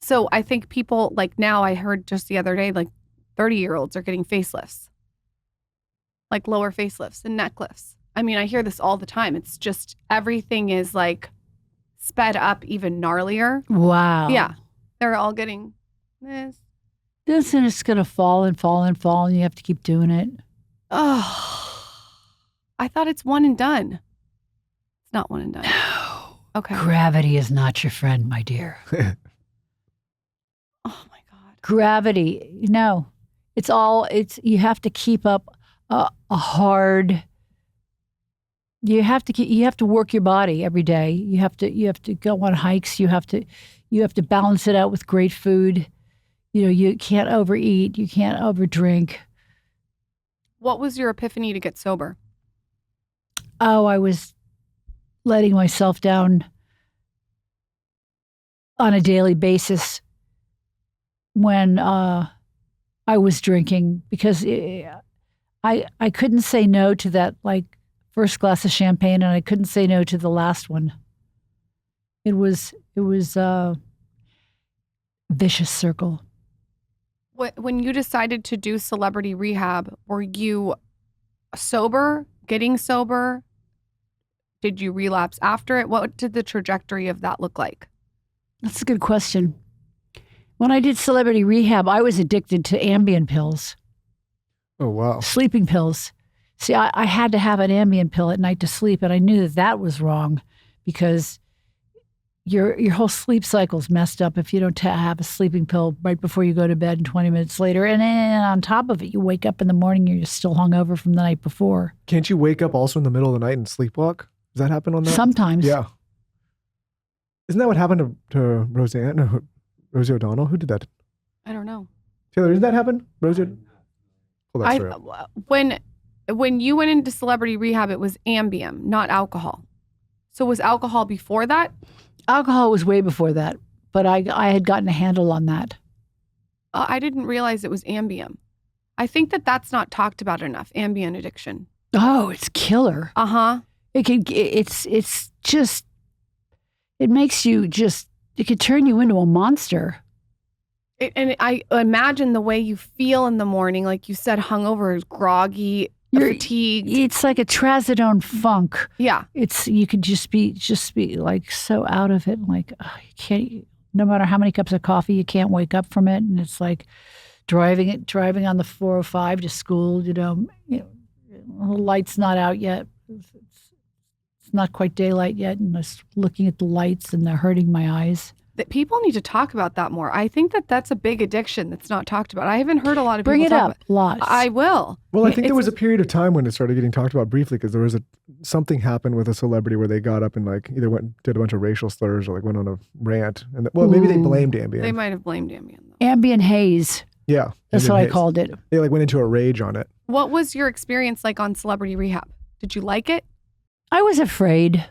So I think people like now, I heard just the other day, like 30-year-olds are getting facelifts, like lower facelifts and neck lifts. I mean, I hear this all the time. It's just everything is like sped up even gnarlier. Wow. Yeah. They're all getting this. This and it's going to fall and fall and fall, and you have to keep doing it. Oh, I thought it's one and done. It's not one and done. No. Okay. Gravity is not your friend, my dear. Oh my God. Gravity, no. You have to keep up a hard, you have to work your body every day. You have to go on hikes. You have to balance it out with great food. You know, you can't overeat. You can't overdrink. What was your epiphany to get sober? Oh, I was letting myself down on a daily basis when I was drinking, because I couldn't say no to that like first glass of champagne, and I couldn't say no to the last one. It was a vicious circle. When you decided to do celebrity rehab, were you sober, getting sober? Did you relapse after it? What did the trajectory of that look like? That's a good question. When I did celebrity rehab, I was addicted to Ambien pills. Oh, wow. Sleeping pills. See, I had to have an Ambien pill at night to sleep, and I knew that was wrong because your whole sleep cycle's messed up if you don't have a sleeping pill right before you go to bed and 20 minutes later. And then on top of it, you wake up in the morning, you're still hungover from the night before. Can't you wake up also in the middle of the night and sleepwalk? Does that happen on that? Sometimes. Yeah. Isn't that what happened to Roseanne? No, Rosie O'Donnell? Who did that? I don't know. Taylor, didn't that happen? Rosie? Well, that's right. When you went into celebrity rehab, it was Ambien, not alcohol. So was alcohol before that? Alcohol was way before that, but I had gotten a handle on that. I didn't realize it was Ambien. I think that's not talked about enough, Ambien addiction. Oh, it's killer. Uh-huh. It's just, it makes you just, it could turn you into a monster. And I imagine the way you feel in the morning, like you said, hungover, groggy, fatigued. It's like a trazodone funk. Yeah. You could just be like so out of it. Like, you can't, no matter how many cups of coffee, you can't wake up from it. And it's like driving on the 405 to school, the light's not out yet. It's It's not quite daylight yet, and I was looking at the lights, and they're hurting my eyes. That people need to talk about that more. I think that that's a big addiction that's not talked about. I haven't heard a lot of Bring people it talk up about lots. I will. Well, I think there was a period of time when it started getting talked about briefly because there was something happened with a celebrity where they got up and like either did a bunch of racial slurs or like went on a rant. And maybe they blamed Ambien. They might have blamed Ambien. Ambien haze. Yeah. That's Ambien what I haze. called it. They like went into a rage on it. What was your experience like on Celebrity Rehab? Did you like it? I was afraid.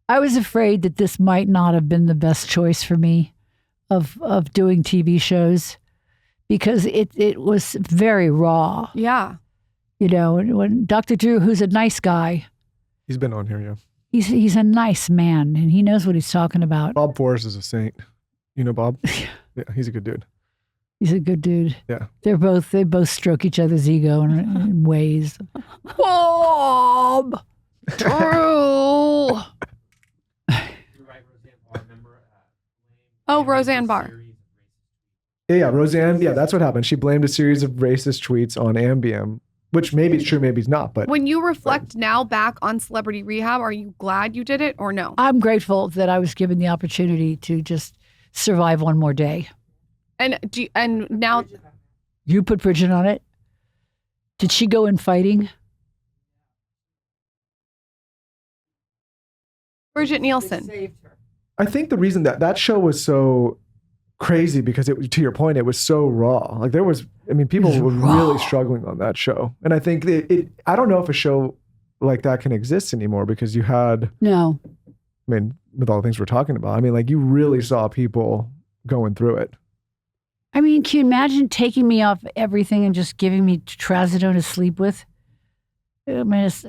I was afraid that this might not have been the best choice for me of doing TV shows because it was very raw. Yeah. You know, when Dr. Drew, who's a nice guy, He's been on here, yeah. he's a nice man and he knows what he's talking about. Bob Forrest is a saint. You know Bob? Yeah, he's a good dude. He's a good dude. Yeah. They both stroke each other's ego in ways. Bob! Drew! Oh, Roseanne Barr. Yeah, Roseanne. Yeah, that's what happened. She blamed a series of racist tweets on Ambien, which maybe it's true, maybe it's not. But when you reflect now back on Celebrity Rehab, are you glad you did it or no? I'm grateful that I was given the opportunity to just survive one more day. And now you put Bridget on it. Did she go in fighting? Bridget Nielsen. I think the reason that show was so crazy because to your point, it was so raw. Like people were really struggling on that show. And I think I don't know if a show like that can exist anymore because you had, no, I mean, with all the things we're talking about, I mean, like you really saw people going through it. I mean, can you imagine taking me off everything and just giving me trazodone to sleep with? I mean, it's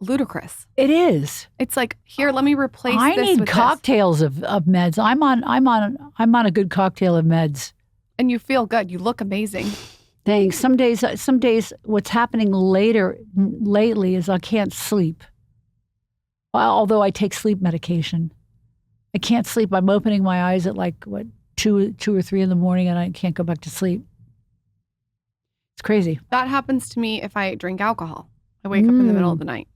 ludicrous. It is. It's like, here, let me replace I this need with cocktails of meds. I'm on a good cocktail of meds. And you feel good. You look amazing. Thanks. Some days what's happening lately is I can't sleep. Although I take sleep medication. I can't sleep. I'm opening my eyes at like 2 or 3 in the morning and I can't go back to sleep. It's crazy. That happens to me if I drink alcohol. I wake up in the middle of the night.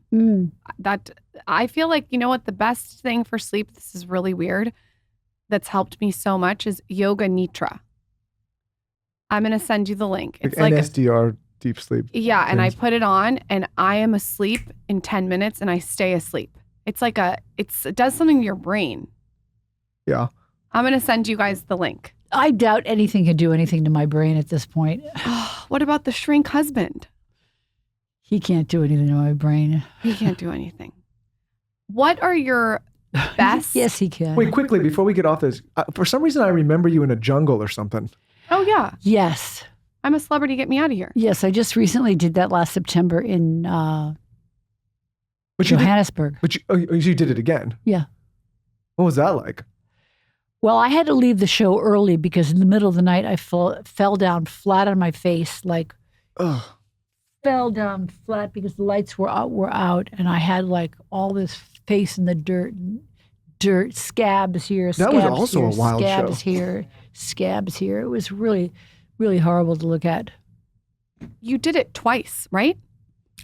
That I feel like, you know what, the best thing for sleep, this is really weird, that's helped me so much is Yoga Nitra. I'm going to send you the link. It's like NSDR, deep sleep. Yeah, and I put it on and I am asleep in 10 minutes and I stay asleep. It's like it does something to your brain. Yeah. I'm going to send you guys the link. I doubt anything can do anything to my brain at this point. What about the shrink husband? He can't do anything to my brain. He can't do anything. What are your best? Yes, he can. Wait, quickly, before we get off this, for some reason I remember you in a jungle or something. Oh, yeah. Yes. I'm a celebrity. Get me out of here. Yes, I just recently did that last September in Johannesburg. You did it again? Yeah. What was that like? Well, I had to leave the show early because in the middle of the night I fell down flat on my face, like fell down flat because the lights were out, and I had like all this face in the dirt, scabs here, that was also a wild scabs show. here, scabs here. It was really, really horrible to look at. You did it twice, right?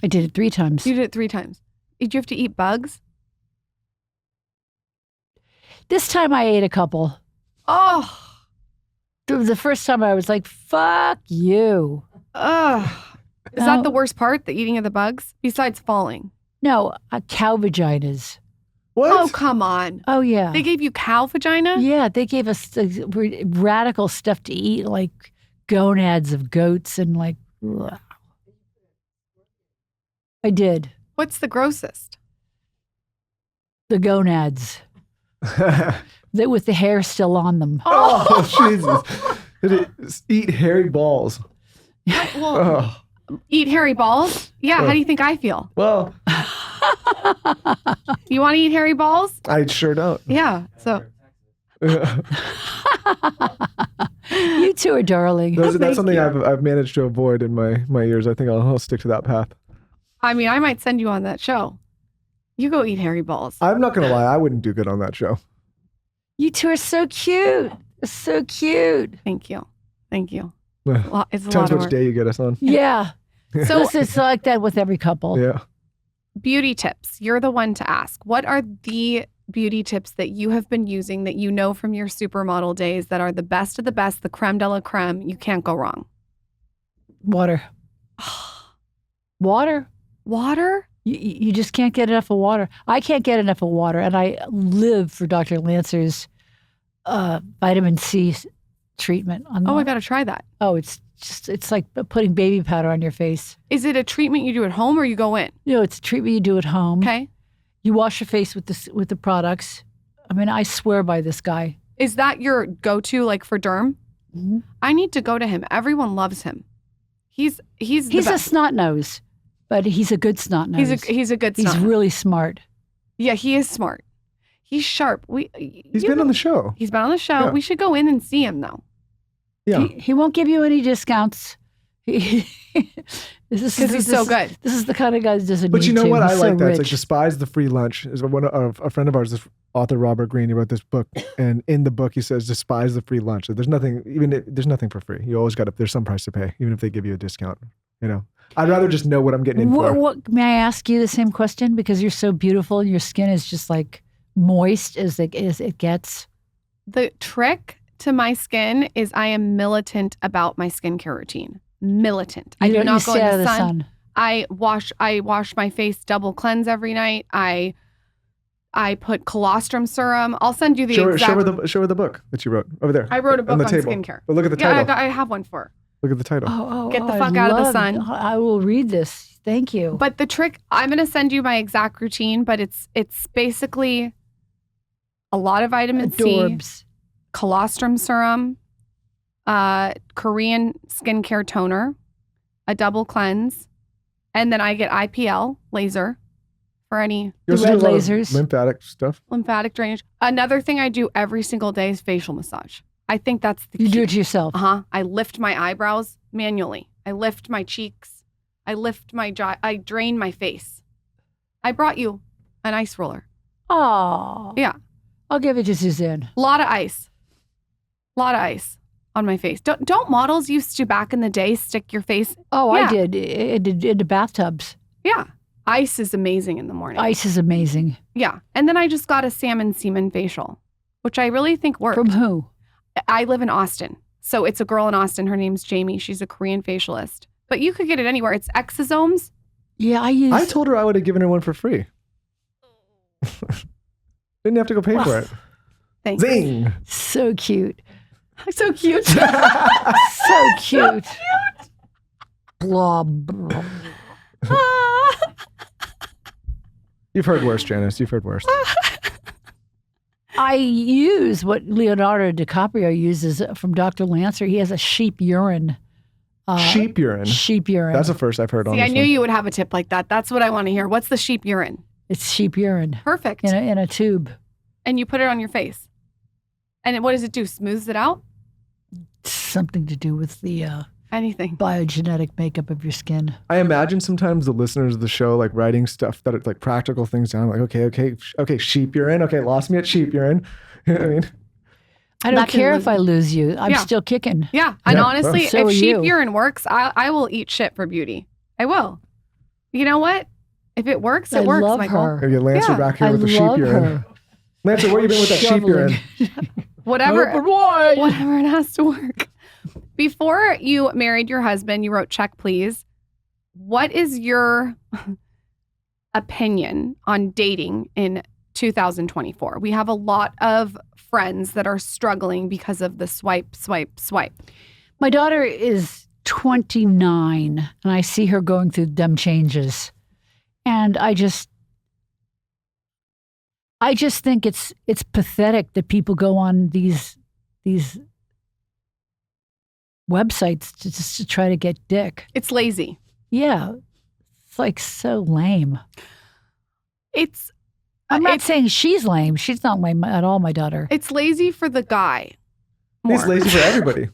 I did it 3 times. You did it 3 times. Did you have to eat bugs? This time I ate a couple. Oh. The first time I was like, fuck you. Ugh. Is that the worst part, the eating of the bugs? Besides falling? No, cow vaginas. What? Oh, come on. Oh, yeah. They gave you cow vagina? Yeah, they gave us radical stuff to eat, like gonads of goats and like, ugh. I did. What's the grossest? The gonads. With the hair still on them. Oh, Jesus. Eat hairy balls. Well, eat hairy balls? Yeah, how do you think I feel? Well, you want to eat hairy balls? I sure don't. Yeah, so. You two are darling. That's something I've managed to avoid in my years. I think I'll stick to that path. I mean, I might send you on that show. You go eat hairy balls. I'm not going to lie. I wouldn't do good on that show. You two are so cute. So cute. Thank you. It's a Depends lot of which work. day you get us on. Yeah. So it's like that with every couple. Yeah. beauty tips. You're the one to ask. What are the beauty tips that you have been using that you know from your supermodel days that are the best of the best, the creme de la creme? You can't go wrong. Water. Water. Water? You just can't get enough of water. I can't get enough of water, and I live for Dr. Lancer's vitamin C treatment. I got to try that. Oh, it's like putting baby powder on your face. Is it a treatment you do at home or you go in? No, it's a treatment you do at home. Okay. You wash your face with the products. I mean, I swear by this guy. Is that your go-to, like, for derm? Mm-hmm. I need to go to him. Everyone loves him. He's a snot nose, but he's a good snot nose. He's a good snot. He's really smart. Yeah, he is smart. He's sharp. He's been on the show. He's been on the show. Yeah. We should go in and see him, though. Yeah. He won't give you any discounts. Because he's so good. This is the kind of guy that doesn't But need you know to. what? He's I so like that. It's like rich. despise the free lunch. Is one of a friend of ours, this author Robert Greene. He wrote this book, and in the book he says, "Despise the free lunch." There's nothing, there's nothing for free. You always there's some price to pay, even if they give you a discount. You know, I'd rather just know what I'm getting in for. What may I ask you the same question? Because you're so beautiful, and your skin is just like moist as it gets. The trick to my skin is I am militant about my skincare routine. Militant. I do not go in the sun. I wash my face, double cleanse every night. I put colostrum serum. I'll send you the exact. Show her the book that you wrote over there. I wrote a book on table. skincare. But look at the title. Yeah, I have one for her. Look at the title. Get the fuck out of the sun. I will read this. Thank you. But the trick, I'm going to send you my exact routine, but it's basically a lot of vitamin Adorbs. C, colostrum serum, Korean skincare toner, a double cleanse, and then I get IPL laser for any You also red do a lot of lasers. lymphatic stuff. lymphatic drainage. Another thing I do every single day is facial massage. I think that's the key. You do it yourself. I lift my eyebrows manually. I lift my cheeks. I lift my jaw. I drain my face. I brought you an ice roller. Oh. Yeah. I'll give it to Suzanne. A lot of ice on my face. Don't models used to back in the day stick your face? Oh, Yeah. I did. Into bathtubs. Yeah. Ice is amazing in the morning. Ice is amazing. Yeah. And then I just got a salmon semen facial, which I really think worked. From who? I live in Austin. So it's a girl in Austin. Her name's Jamie. She's a Korean facialist. But you could get it anywhere. It's exosomes. Yeah, I told her I would have given her one for free. Didn't have to go pay for it. Thanks. Zing! So cute. So cute. So cute. Blob. You've heard worse, Janice. You've heard worse. I use what Leonardo DiCaprio uses from Dr. Lancer. He has a sheep urine. Sheep urine. Sheep urine. That's the first I've heard on See, this I knew one. you would have a tip like that. That's what I want to hear. What's the sheep urine? It's sheep urine Perfect. in a tube. And you put it on your face. And what does it do? Smooths it out? Something to do with the Anything. biogenetic makeup of your skin. I imagine sometimes the listeners of the show like writing stuff that are like practical things down. Like, okay, sheep urine. Okay, lost me at sheep urine. You know what I mean? I don't That can care lose if I lose you. I'm Yeah. still kicking. Yeah. And Yeah, honestly, so if are sheep you. urine works, I will eat shit for beauty. I will. You know what? If it works, it I works, love Michael. her. Maybe get Lancer Yeah, back here I with the sheep love urine. her. Lancer, where you been with that sheep Shoveling. urine? Whatever. Open wide. Whatever, it has to work. Before you married your husband, you wrote check, please. What is your opinion on dating in 2024? We have a lot of friends that are struggling because of the swipe, swipe, swipe. My daughter is 29, and I see her going through dumb changes. And I just think it's pathetic that people go on these websites just to try to get dick. It's lazy. Yeah. It's like so lame. It's I'm not saying she's lame. She's not lame at all, my daughter. it's lazy for the guy. He's more. lazy for everybody.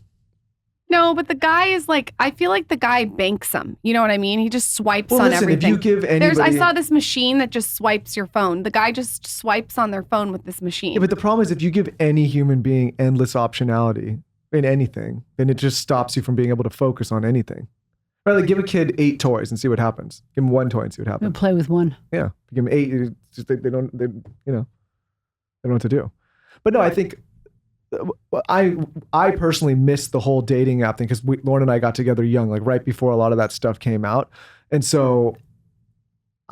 No, but the guy is like, I feel like the guy banks them. You know what I mean? He just swipes Well, on listen, everything. if you give anybody... I saw this machine that just swipes your phone. The guy just swipes on their phone with this machine. Yeah, but the problem is if you give any human being endless optionality in anything, then it just stops you from being able to focus on anything. Right, like give a kid 8 toys and see what happens. Give them 1 toy and see what I'm gonna happens. play with one. Yeah, give them 8. It's just they don't know what to do. But no, I think I personally missed the whole dating app thing because Lauren and I got together young, like right before a lot of that stuff came out, and so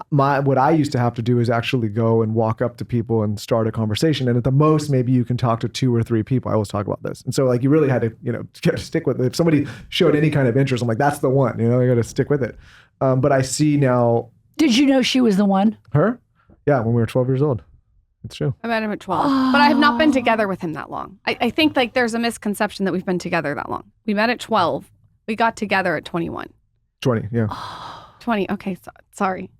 what I used to have to do is actually go and walk up to people and start a conversation. And at the most, maybe you can talk to 2 or 3 people. I always talk about this. And so like you really had to, stick with it. If somebody showed any kind of interest, I'm like, that's the one, you got to stick with it. But I see now. Did you know she was the one? Her? Yeah. When we were 12 years old. It's true. I met him at 12, but I have not been together with him that long. I think like there's a misconception that we've been together that long. We met at 12. We got together at 21. 20. Yeah. 20. Okay. Sorry.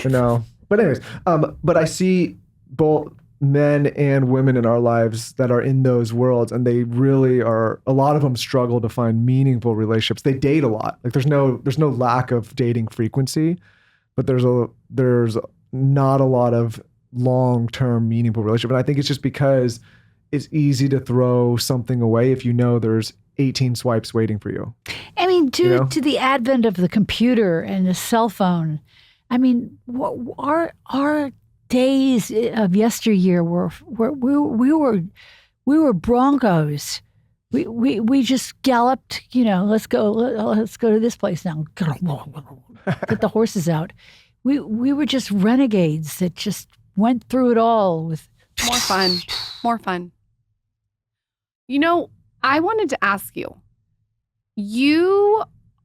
No, but anyways, but I see both men and women in our lives that are in those worlds, and they really are. A lot of them struggle to find meaningful relationships. They date a lot. Like there's no lack of dating frequency, but there's not a lot of long-term meaningful relationship. And I think it's just because it's easy to throw something away if there's 18 swipes waiting for you. I mean, to the advent of the computer and the cell phone. I mean, our days of yesteryear we were Broncos. We just galloped. Let's go to this place now. Get the horses out. We were just renegades that just went through it all with more fun. I wanted to ask you. You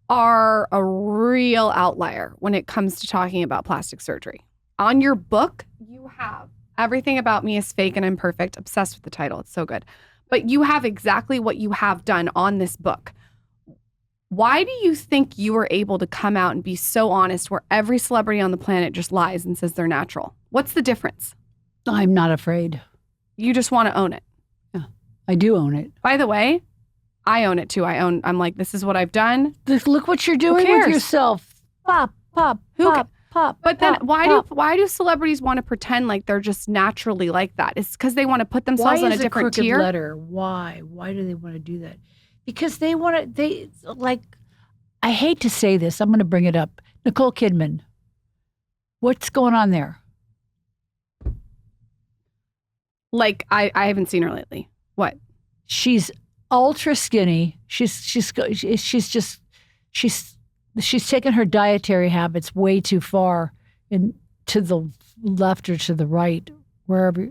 are a real outlier when it comes to talking about plastic surgery. On your book, you have Everything About Me is Fake and I'm Perfect. Obsessed with the title. It's so good. But you have exactly what you have done on this book. Why do you think you were able to come out and be so honest where every celebrity on the planet just lies and says they're natural? What's the difference? I'm not afraid. You just want to own it. Yeah, I do own it. By the way, I own it too. I'm like, this is what I've done. Look what you're doing with yourself. Pop. But then why do celebrities want to pretend like they're just naturally like that? It's because they want to put themselves on a different tier. Letter? Why? Why do they want to do that? Because they want to. I hate to say this. I'm going to bring it up. Nicole Kidman. What's going on there? Like I haven't seen her lately. What? She's ultra skinny. She's taken her dietary habits way too far to the left or to the right, wherever.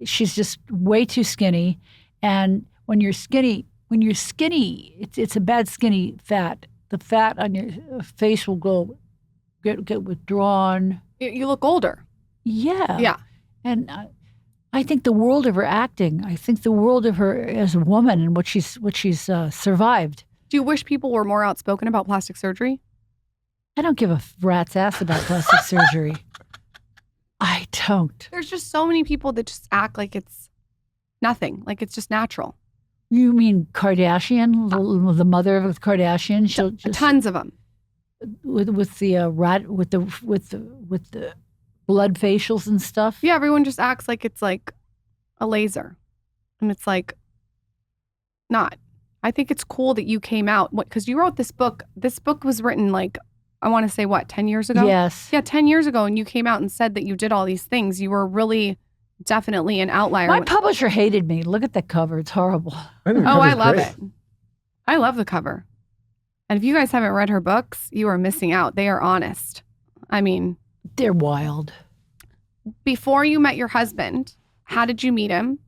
She's just way too skinny. And when you're skinny, it's a bad skinny fat. The fat on your face will get withdrawn. You look older. Yeah. Yeah. And I think the world of her acting. I think the world of her as a woman and what she's survived. Do you wish people were more outspoken about plastic surgery? I don't give a rat's ass about plastic surgery. I don't. There's just so many people that just act like it's nothing, like it's just natural. You mean Kardashian, the mother of Kardashian? She'll just, tons of them with the blood facials and stuff. Yeah, everyone just acts like it's like a laser, and it's like not. I think it's cool that you came out because you wrote this book. This book was written like I want to say 10 years ago. Yes. Yeah, 10 years ago, and you came out and said that you did all these things. You were really. Definitely an outlier. My publisher hated me. Look at the cover. It's horrible. I love it. I love the cover. And if you guys haven't read her books, you are missing out. They are honest. I mean. They're wild. Before you met your husband, how did you meet him?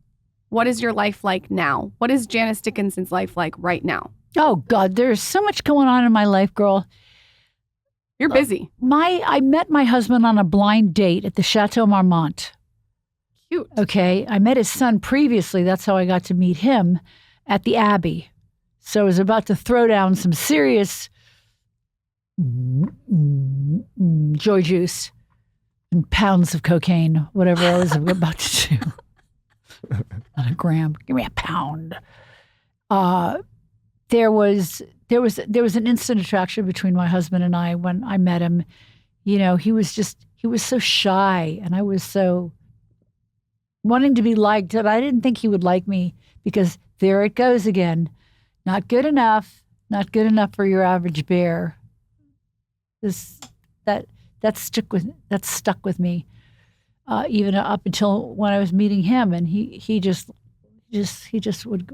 What is your life like now? What is Janice Dickinson's life like right now? Oh, God. There's so much going on in my life, girl. You're busy. I met my husband on a blind date at the Chateau Marmont. Cute. Okay. I met his son previously. That's how I got to meet him at the Abbey. So I was about to throw down some serious joy juice and pounds of cocaine, whatever I was about to do. Not a gram. Give me a pound. There was an instant attraction between my husband and I when I met him. He was so shy, and I was so wanting to be liked, and I didn't think he would like me because there it goes again. Not good enough for your average bear. That stuck with me, even up until when I was meeting him, and he just would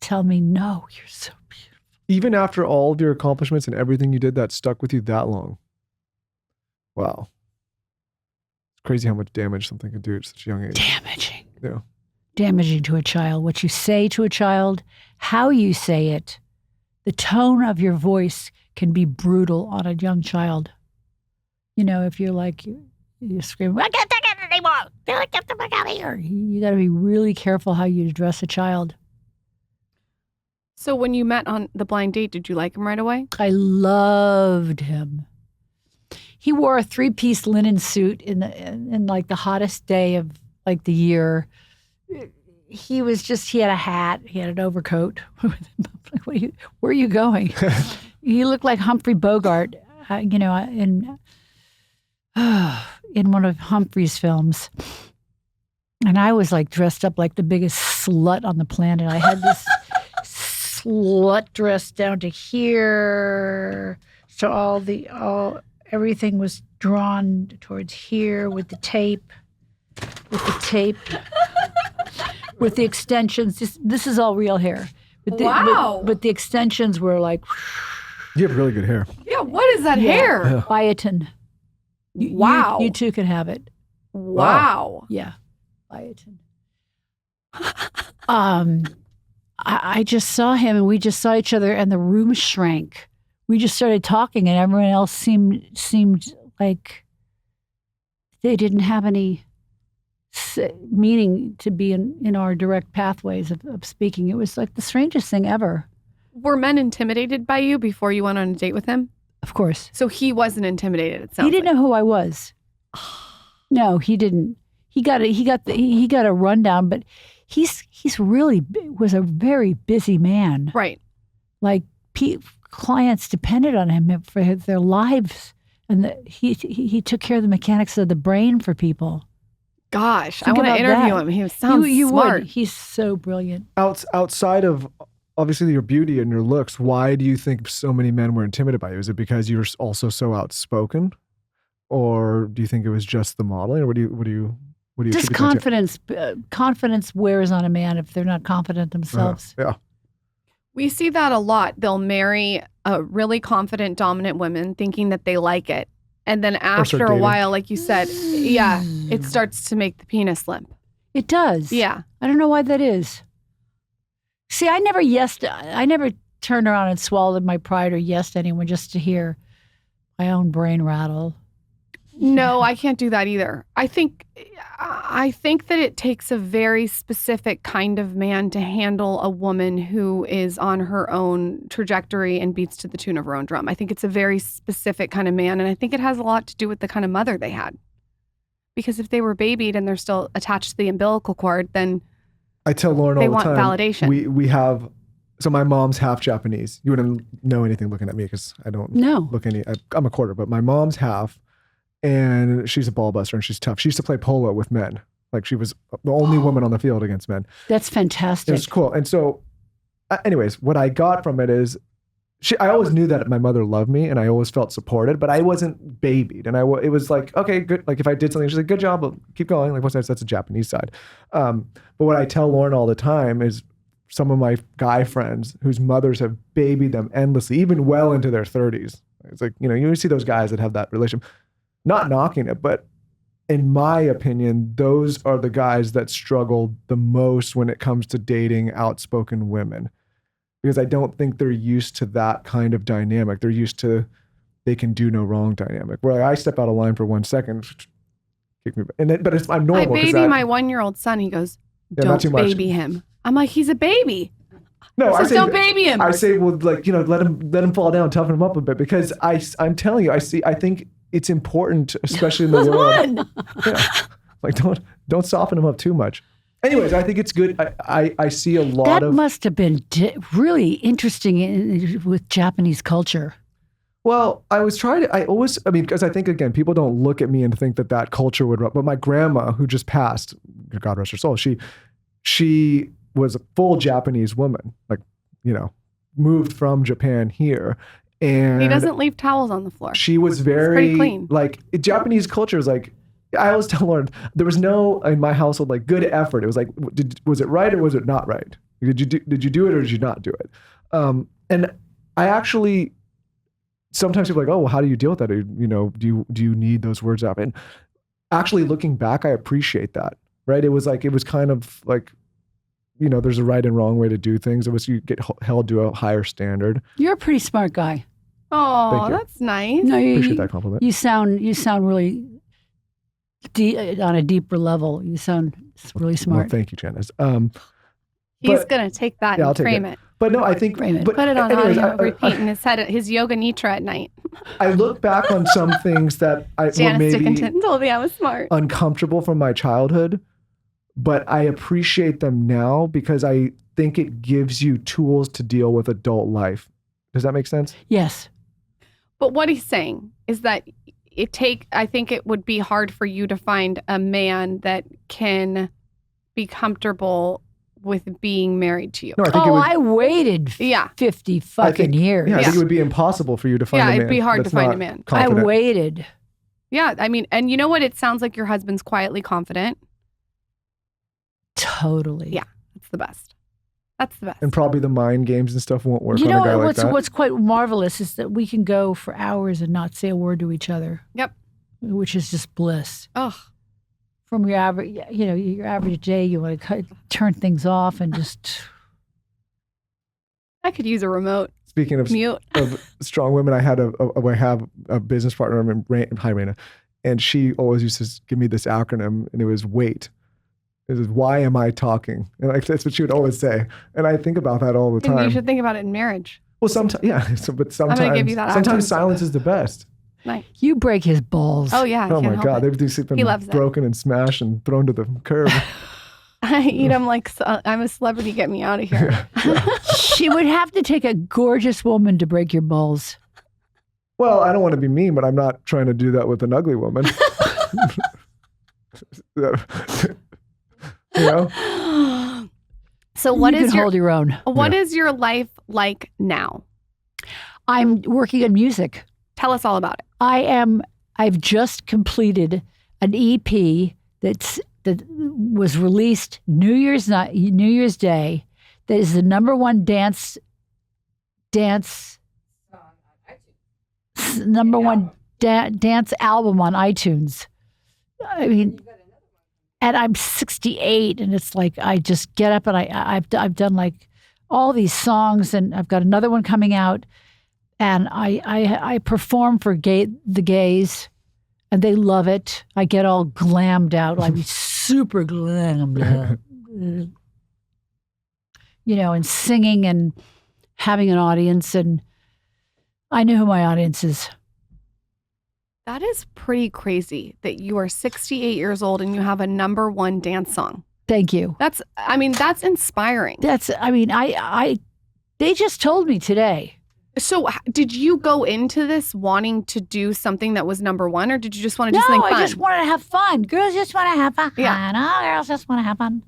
tell me, "No, you're so beautiful." Even after all of your accomplishments and everything you did, that stuck with you that long. Wow, it's crazy how much damage something can do at such a young age. Damaging. Yeah. Damaging to a child. What you say to a child, how you say it, the tone of your voice can be brutal on a young child. You know, if you're like, you're screaming, "I can't take it anymore. Get the fuck out of here." You got to be really careful how you address a child. So when you met on the blind date, did you like him right away? I loved him. He wore a 3-piece linen suit in like the hottest day of like the year. He had a hat, he had an overcoat. Where are you going? He looked like Humphrey Bogart, in one of Humphrey's films. And I was like dressed up like the biggest slut on the planet. I had this slut dress down to here. So everything was drawn towards here with the tape. With the extensions. This is all real hair. Wow. But the extensions were like... You have really good hair. Yeah, what is that hair? Yeah. Biotin. Wow. You too can have it. Wow. Yeah. Biotin. I just saw him and we just saw each other and the room shrank. We just started talking and everyone else seemed like they didn't have any meaning to be in our direct pathways of speaking. It was like the strangest thing ever. Were men intimidated by you before you went on a date with him? Of course. So he wasn't intimidated, it sounds He didn't know who I was. No, he didn't. He got a rundown, but he's really was a very busy man. Right. Like clients depended on him for their lives, and he took care of the mechanics of the brain for people. Gosh, Think I want to about interview that. him. He sounds You smart. would. He's so brilliant. Outside of obviously your beauty and your looks, why do you think so many men were intimidated by you? Is it because you were also so outspoken, or do you think it was just the modeling, or what do you Just attribute that to? confidence. Confidence wears on a man if they're not confident themselves. Yeah. We see that a lot. They'll marry a really confident, dominant woman thinking that they like it. And then after a dating. while, like you said, yeah, it starts to make the penis limp. It does. Yeah. I don't know why that is. See, I never turned around and swallowed my pride or yesed anyone just to hear my own brain rattle. No, I can't do that either. I think that it takes a very specific kind of man to handle a woman who is on her own trajectory and beats to the tune of her own drum. I think it's a very specific kind of man, and I think it has a lot to do with the kind of mother they had. Because if they were babied and they're still attached to the umbilical cord, then I tell Lauren they all the want time. validation. We have. So my mom's half Japanese. You wouldn't know anything looking at me because I don't look any. I'm a quarter, but my mom's half. And she's a ball buster and she's tough. She used to play polo with men. Like she was the only woman on the field against men. That's fantastic. It was cool. And so, anyways, what I got from it is, I always knew that my mother loved me and I always felt supported, but I wasn't babied. And it was like, okay, good. Like if I did something, she's like, good job, but keep going. Like that's a Japanese side. But what I tell Lauren all the time is some of my guy friends whose mothers have babied them endlessly, even well into their 30s. It's like, you see those guys that have that relationship. Not knocking it, but in my opinion, those are the guys that struggle the most when it comes to dating outspoken women. Because I don't think they're used to that kind of dynamic. They're used to they can do no wrong dynamic. Where I step out of line for 1 second, kick me back. But I'm normal. I baby my 1-year-old son. He goes, not too don't much. baby him. I'm like, he's a baby. No, I say don't baby him. I say, well, like, let him fall down, toughen him up a bit. Because I'm telling you, I think it's important, especially in the world. Yeah. Like don't soften them up too much. Anyways, I think it's good. I see a lot that must have been really interesting with Japanese culture. Well, because I think, again, people don't look at me and think that culture would, but my grandma, who just passed, God rest her soul, she was a full Japanese woman, like, moved from Japan here. And He doesn't leave towels on the floor. she was very pretty clean. like Japanese culture is like, I always tell Lauren, there was no in my household like good effort. It was like, was it right or was it not right? Did you do it or did you not do it? And I actually sometimes people are like, oh, well, how do you deal with that? Or, do you need those words out? And actually looking back, I appreciate that. Right? It was kind of like, there's a right and wrong way to do things. It was you get held to a higher standard. You're a pretty smart guy. Oh, that's nice. No, Appreciate that compliment. You sound really on a deeper level. You sound really smart. Well, thank you, Janice. He's going to take that and frame it. But no, I think Frame it. but Put it on anyways, audio, repeat in his head, his yoga nitra at night. I look back on some things that were Janice maybe Dickinson told me I was smart. uncomfortable from my childhood, but I appreciate them now because I think it gives you tools to deal with adult life. Does that make sense? Yes. But what he's saying is that I think it would be hard for you to find a man that can be comfortable with being married to you. No, I think I waited 50 fucking years. Yeah, I think it would be impossible for you to find a man. Yeah, it'd be hard to that's find not a man. confident. I waited. Yeah, I mean, and you know what? It sounds like your husband's quietly confident. Totally. Yeah, that's the best. That's the best. And probably the mind games and stuff won't work You on know a guy like that. what's quite marvelous is that we can go for hours and not say a word to each other. Yep. Which is just bliss. Oh, From your average day, you want to turn things off and just. I could use a remote. Speaking of mute. of strong women, I have a business partner, hi Raina, and she always used to give me this acronym, and it was WAIT. It was, why am I talking? And that's what she would always say. And I think about that all the time. You should think about it in marriage. Well, sometimes, yeah. But sometimes, I'm gonna give you that sometimes acronym. silence is the best. Nice. You break his balls. Oh yeah. I Oh can't my help God, it. they've been He loves it. broken and smashed and thrown to the curb. I eat them like I'm a celebrity. Get me out of here. She would have to take a gorgeous woman to break your balls. Well, I don't want to be mean, but I'm not trying to do that with an ugly woman. So what you is can hold your own. What is your life like now? I'm working on music. Tell us all about it. I've just completed an EP that was released New Year's Day. That is the #1 dance dance album on iTunes. I mean, and I'm 68, and it's like I just get up and I've done like all these songs, and I've got another one coming out, and I perform for the gays, and they love it. I get all glammed out, like super glammed out, and singing and having an audience, and I know who my audience is. That is pretty crazy that you are 68 years old and you have a #1 dance song. Thank you. That's inspiring. They just told me today. So did you go into this wanting to do something that was #1, or did you just want to do something fun? No, I just wanted to have fun. Girls just want to have fun. Yeah. All girls just want to have fun.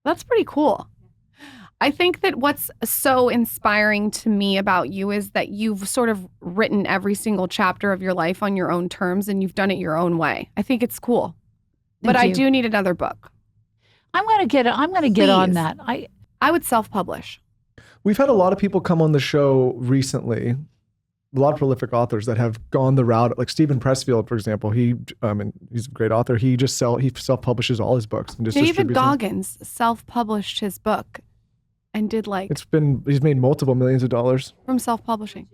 That's pretty cool. I think that what's so inspiring to me about you is that you've sort of written every single chapter of your life on your own terms, and you've done it your own way. I think it's cool. But I do need another book. I'm gonna get on that. I would self-publish. We've had a lot of people come on the show recently, a lot of prolific authors that have gone the route, like Stephen Pressfield, for example. He's a great author. He self-publishes all his books and just David distributes them. Goggins self-published his book and did he's made multiple millions of dollars from self-publishing.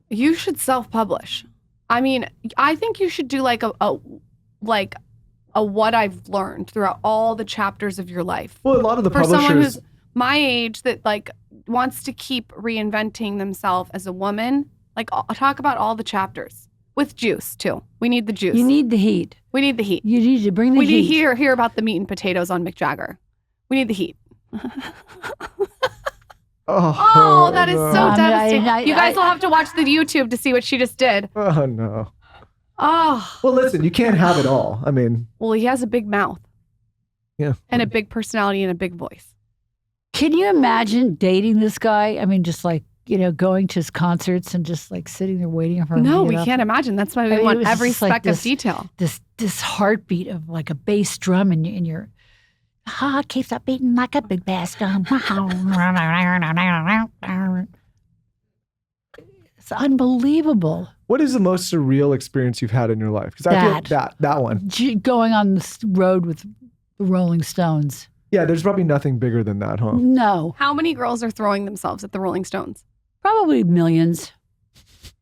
You should self-publish. I mean, I think you should do like a what I've learned throughout all the chapters of your life. Well, a lot of the For publishers, someone who's my age that wants to keep reinventing themselves as a woman, I'll talk about all the chapters with juice too. We need the juice. You need the heat. We need the heat. You need to bring the heat. We need to hear about the meat and potatoes on Mick Jagger. We need the heat. Oh, that is so devastating. You guys will have to watch the YouTube to see what she just did. Oh, no. Oh. Well, listen, you can't have it all. I mean. Well, he has a big mouth. Yeah. And a big personality and a big voice. Can you imagine dating this guy? I mean, just like, going to his concerts and just like sitting there waiting for him No, to we get up. can't imagine. That's why we I mean, it want was every just like speck of detail. This heartbeat of like a bass drum in your heart keeps up beating like a big bass drum. It's unbelievable. What is the most surreal experience you've had in your life? Because I feel like that one. Going on this road with the Rolling Stones. Yeah, there's probably nothing bigger than that, huh? No, How many girls are throwing themselves at the Rolling Stones? probably millions.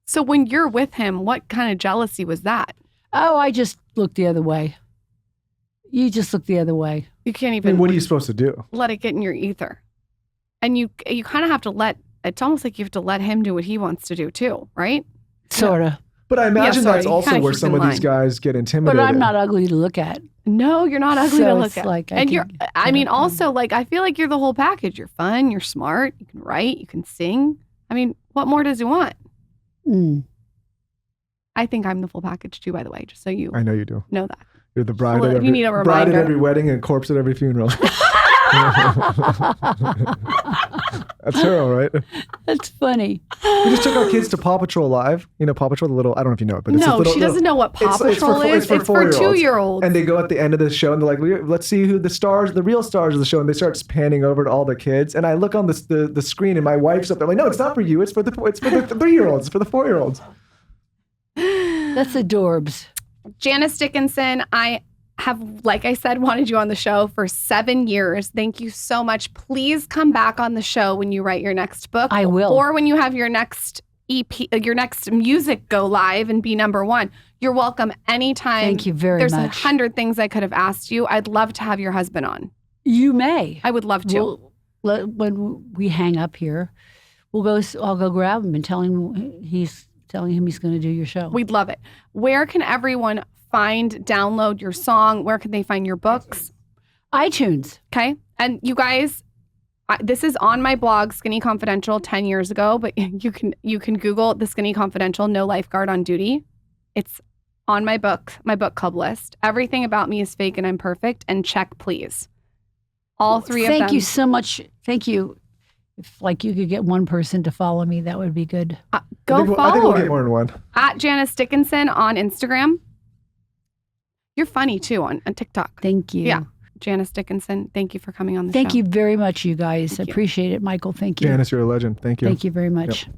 So when you're with him, what kind of jealousy was that? Oh, I just look the other way. You just look the other way. You can't I even mean, what are you supposed to do? let it get in your ether. And you kind of have to it's almost like you have to let him do what he wants to do too, right? Sort of. But I imagine sorry, that's you also kinda where keep some in of these line. guys get intimidated. But I'm not ugly to look at. No, you're not ugly So to look it's at. like I and can I get mean, up there. also, like, I feel like you're the whole package. You're fun, you're smart, you can write, you can sing. I mean, what more does he want? Mm. I think I'm the full package too, by the way, just so you I know you do. know that. You're the bride Well, at if every, you need a bride at reminder. every wedding and corpse at every funeral. That's her, all right? That's funny. We just took our kids to Paw Patrol Live. You know Paw Patrol, the little, I don't know if you know it, but it's No, this little, she doesn't know what Paw it's Patrol is. It's for 4-year-olds. 2-year-olds. And they go at the end of the show and they're like, let's see who the real stars of the show. And they start panning over to all the kids. And I look on the screen and my wife's up there. I'm like, no, it's not for you. It's for the 3-year-olds. It's for the 4-year-olds. That's adorbs. Janice Dickinson, I have, like I said, wanted you on the show for 7 years. Thank you so much. Please come back on the show when you write your next book. I will. Or when you have your next EP, your next music go live and be #1. You're welcome anytime. Thank you very There's much. 100 things I could have asked you. I'd love to have your husband on. You may. I would love to. When we hang up here, I'll go grab him and tell him he's going to do your show. We'd love it. Where can everyone download your song? Where can they find your books? iTunes. Okay. And you guys, this is on my blog, Skinny Confidential, 10 years ago, but you can Google the Skinny Confidential, No Lifeguard on Duty. It's on my book club list. Everything about me is fake and I'm perfect. And check, please. All three of them. Thank you so much. Thank you. If you could get one person to follow me, that would be good. Go I think follow we'll her. get more than one. At Janice Dickinson on Instagram. You're funny too on TikTok. Thank you. Yeah. Janice Dickinson, thank you for coming on the show. Thank you very much, you guys. Thank you. Appreciate it, Michael. Thank you. Janice, you're a legend. Thank you. Thank you very much. Yep.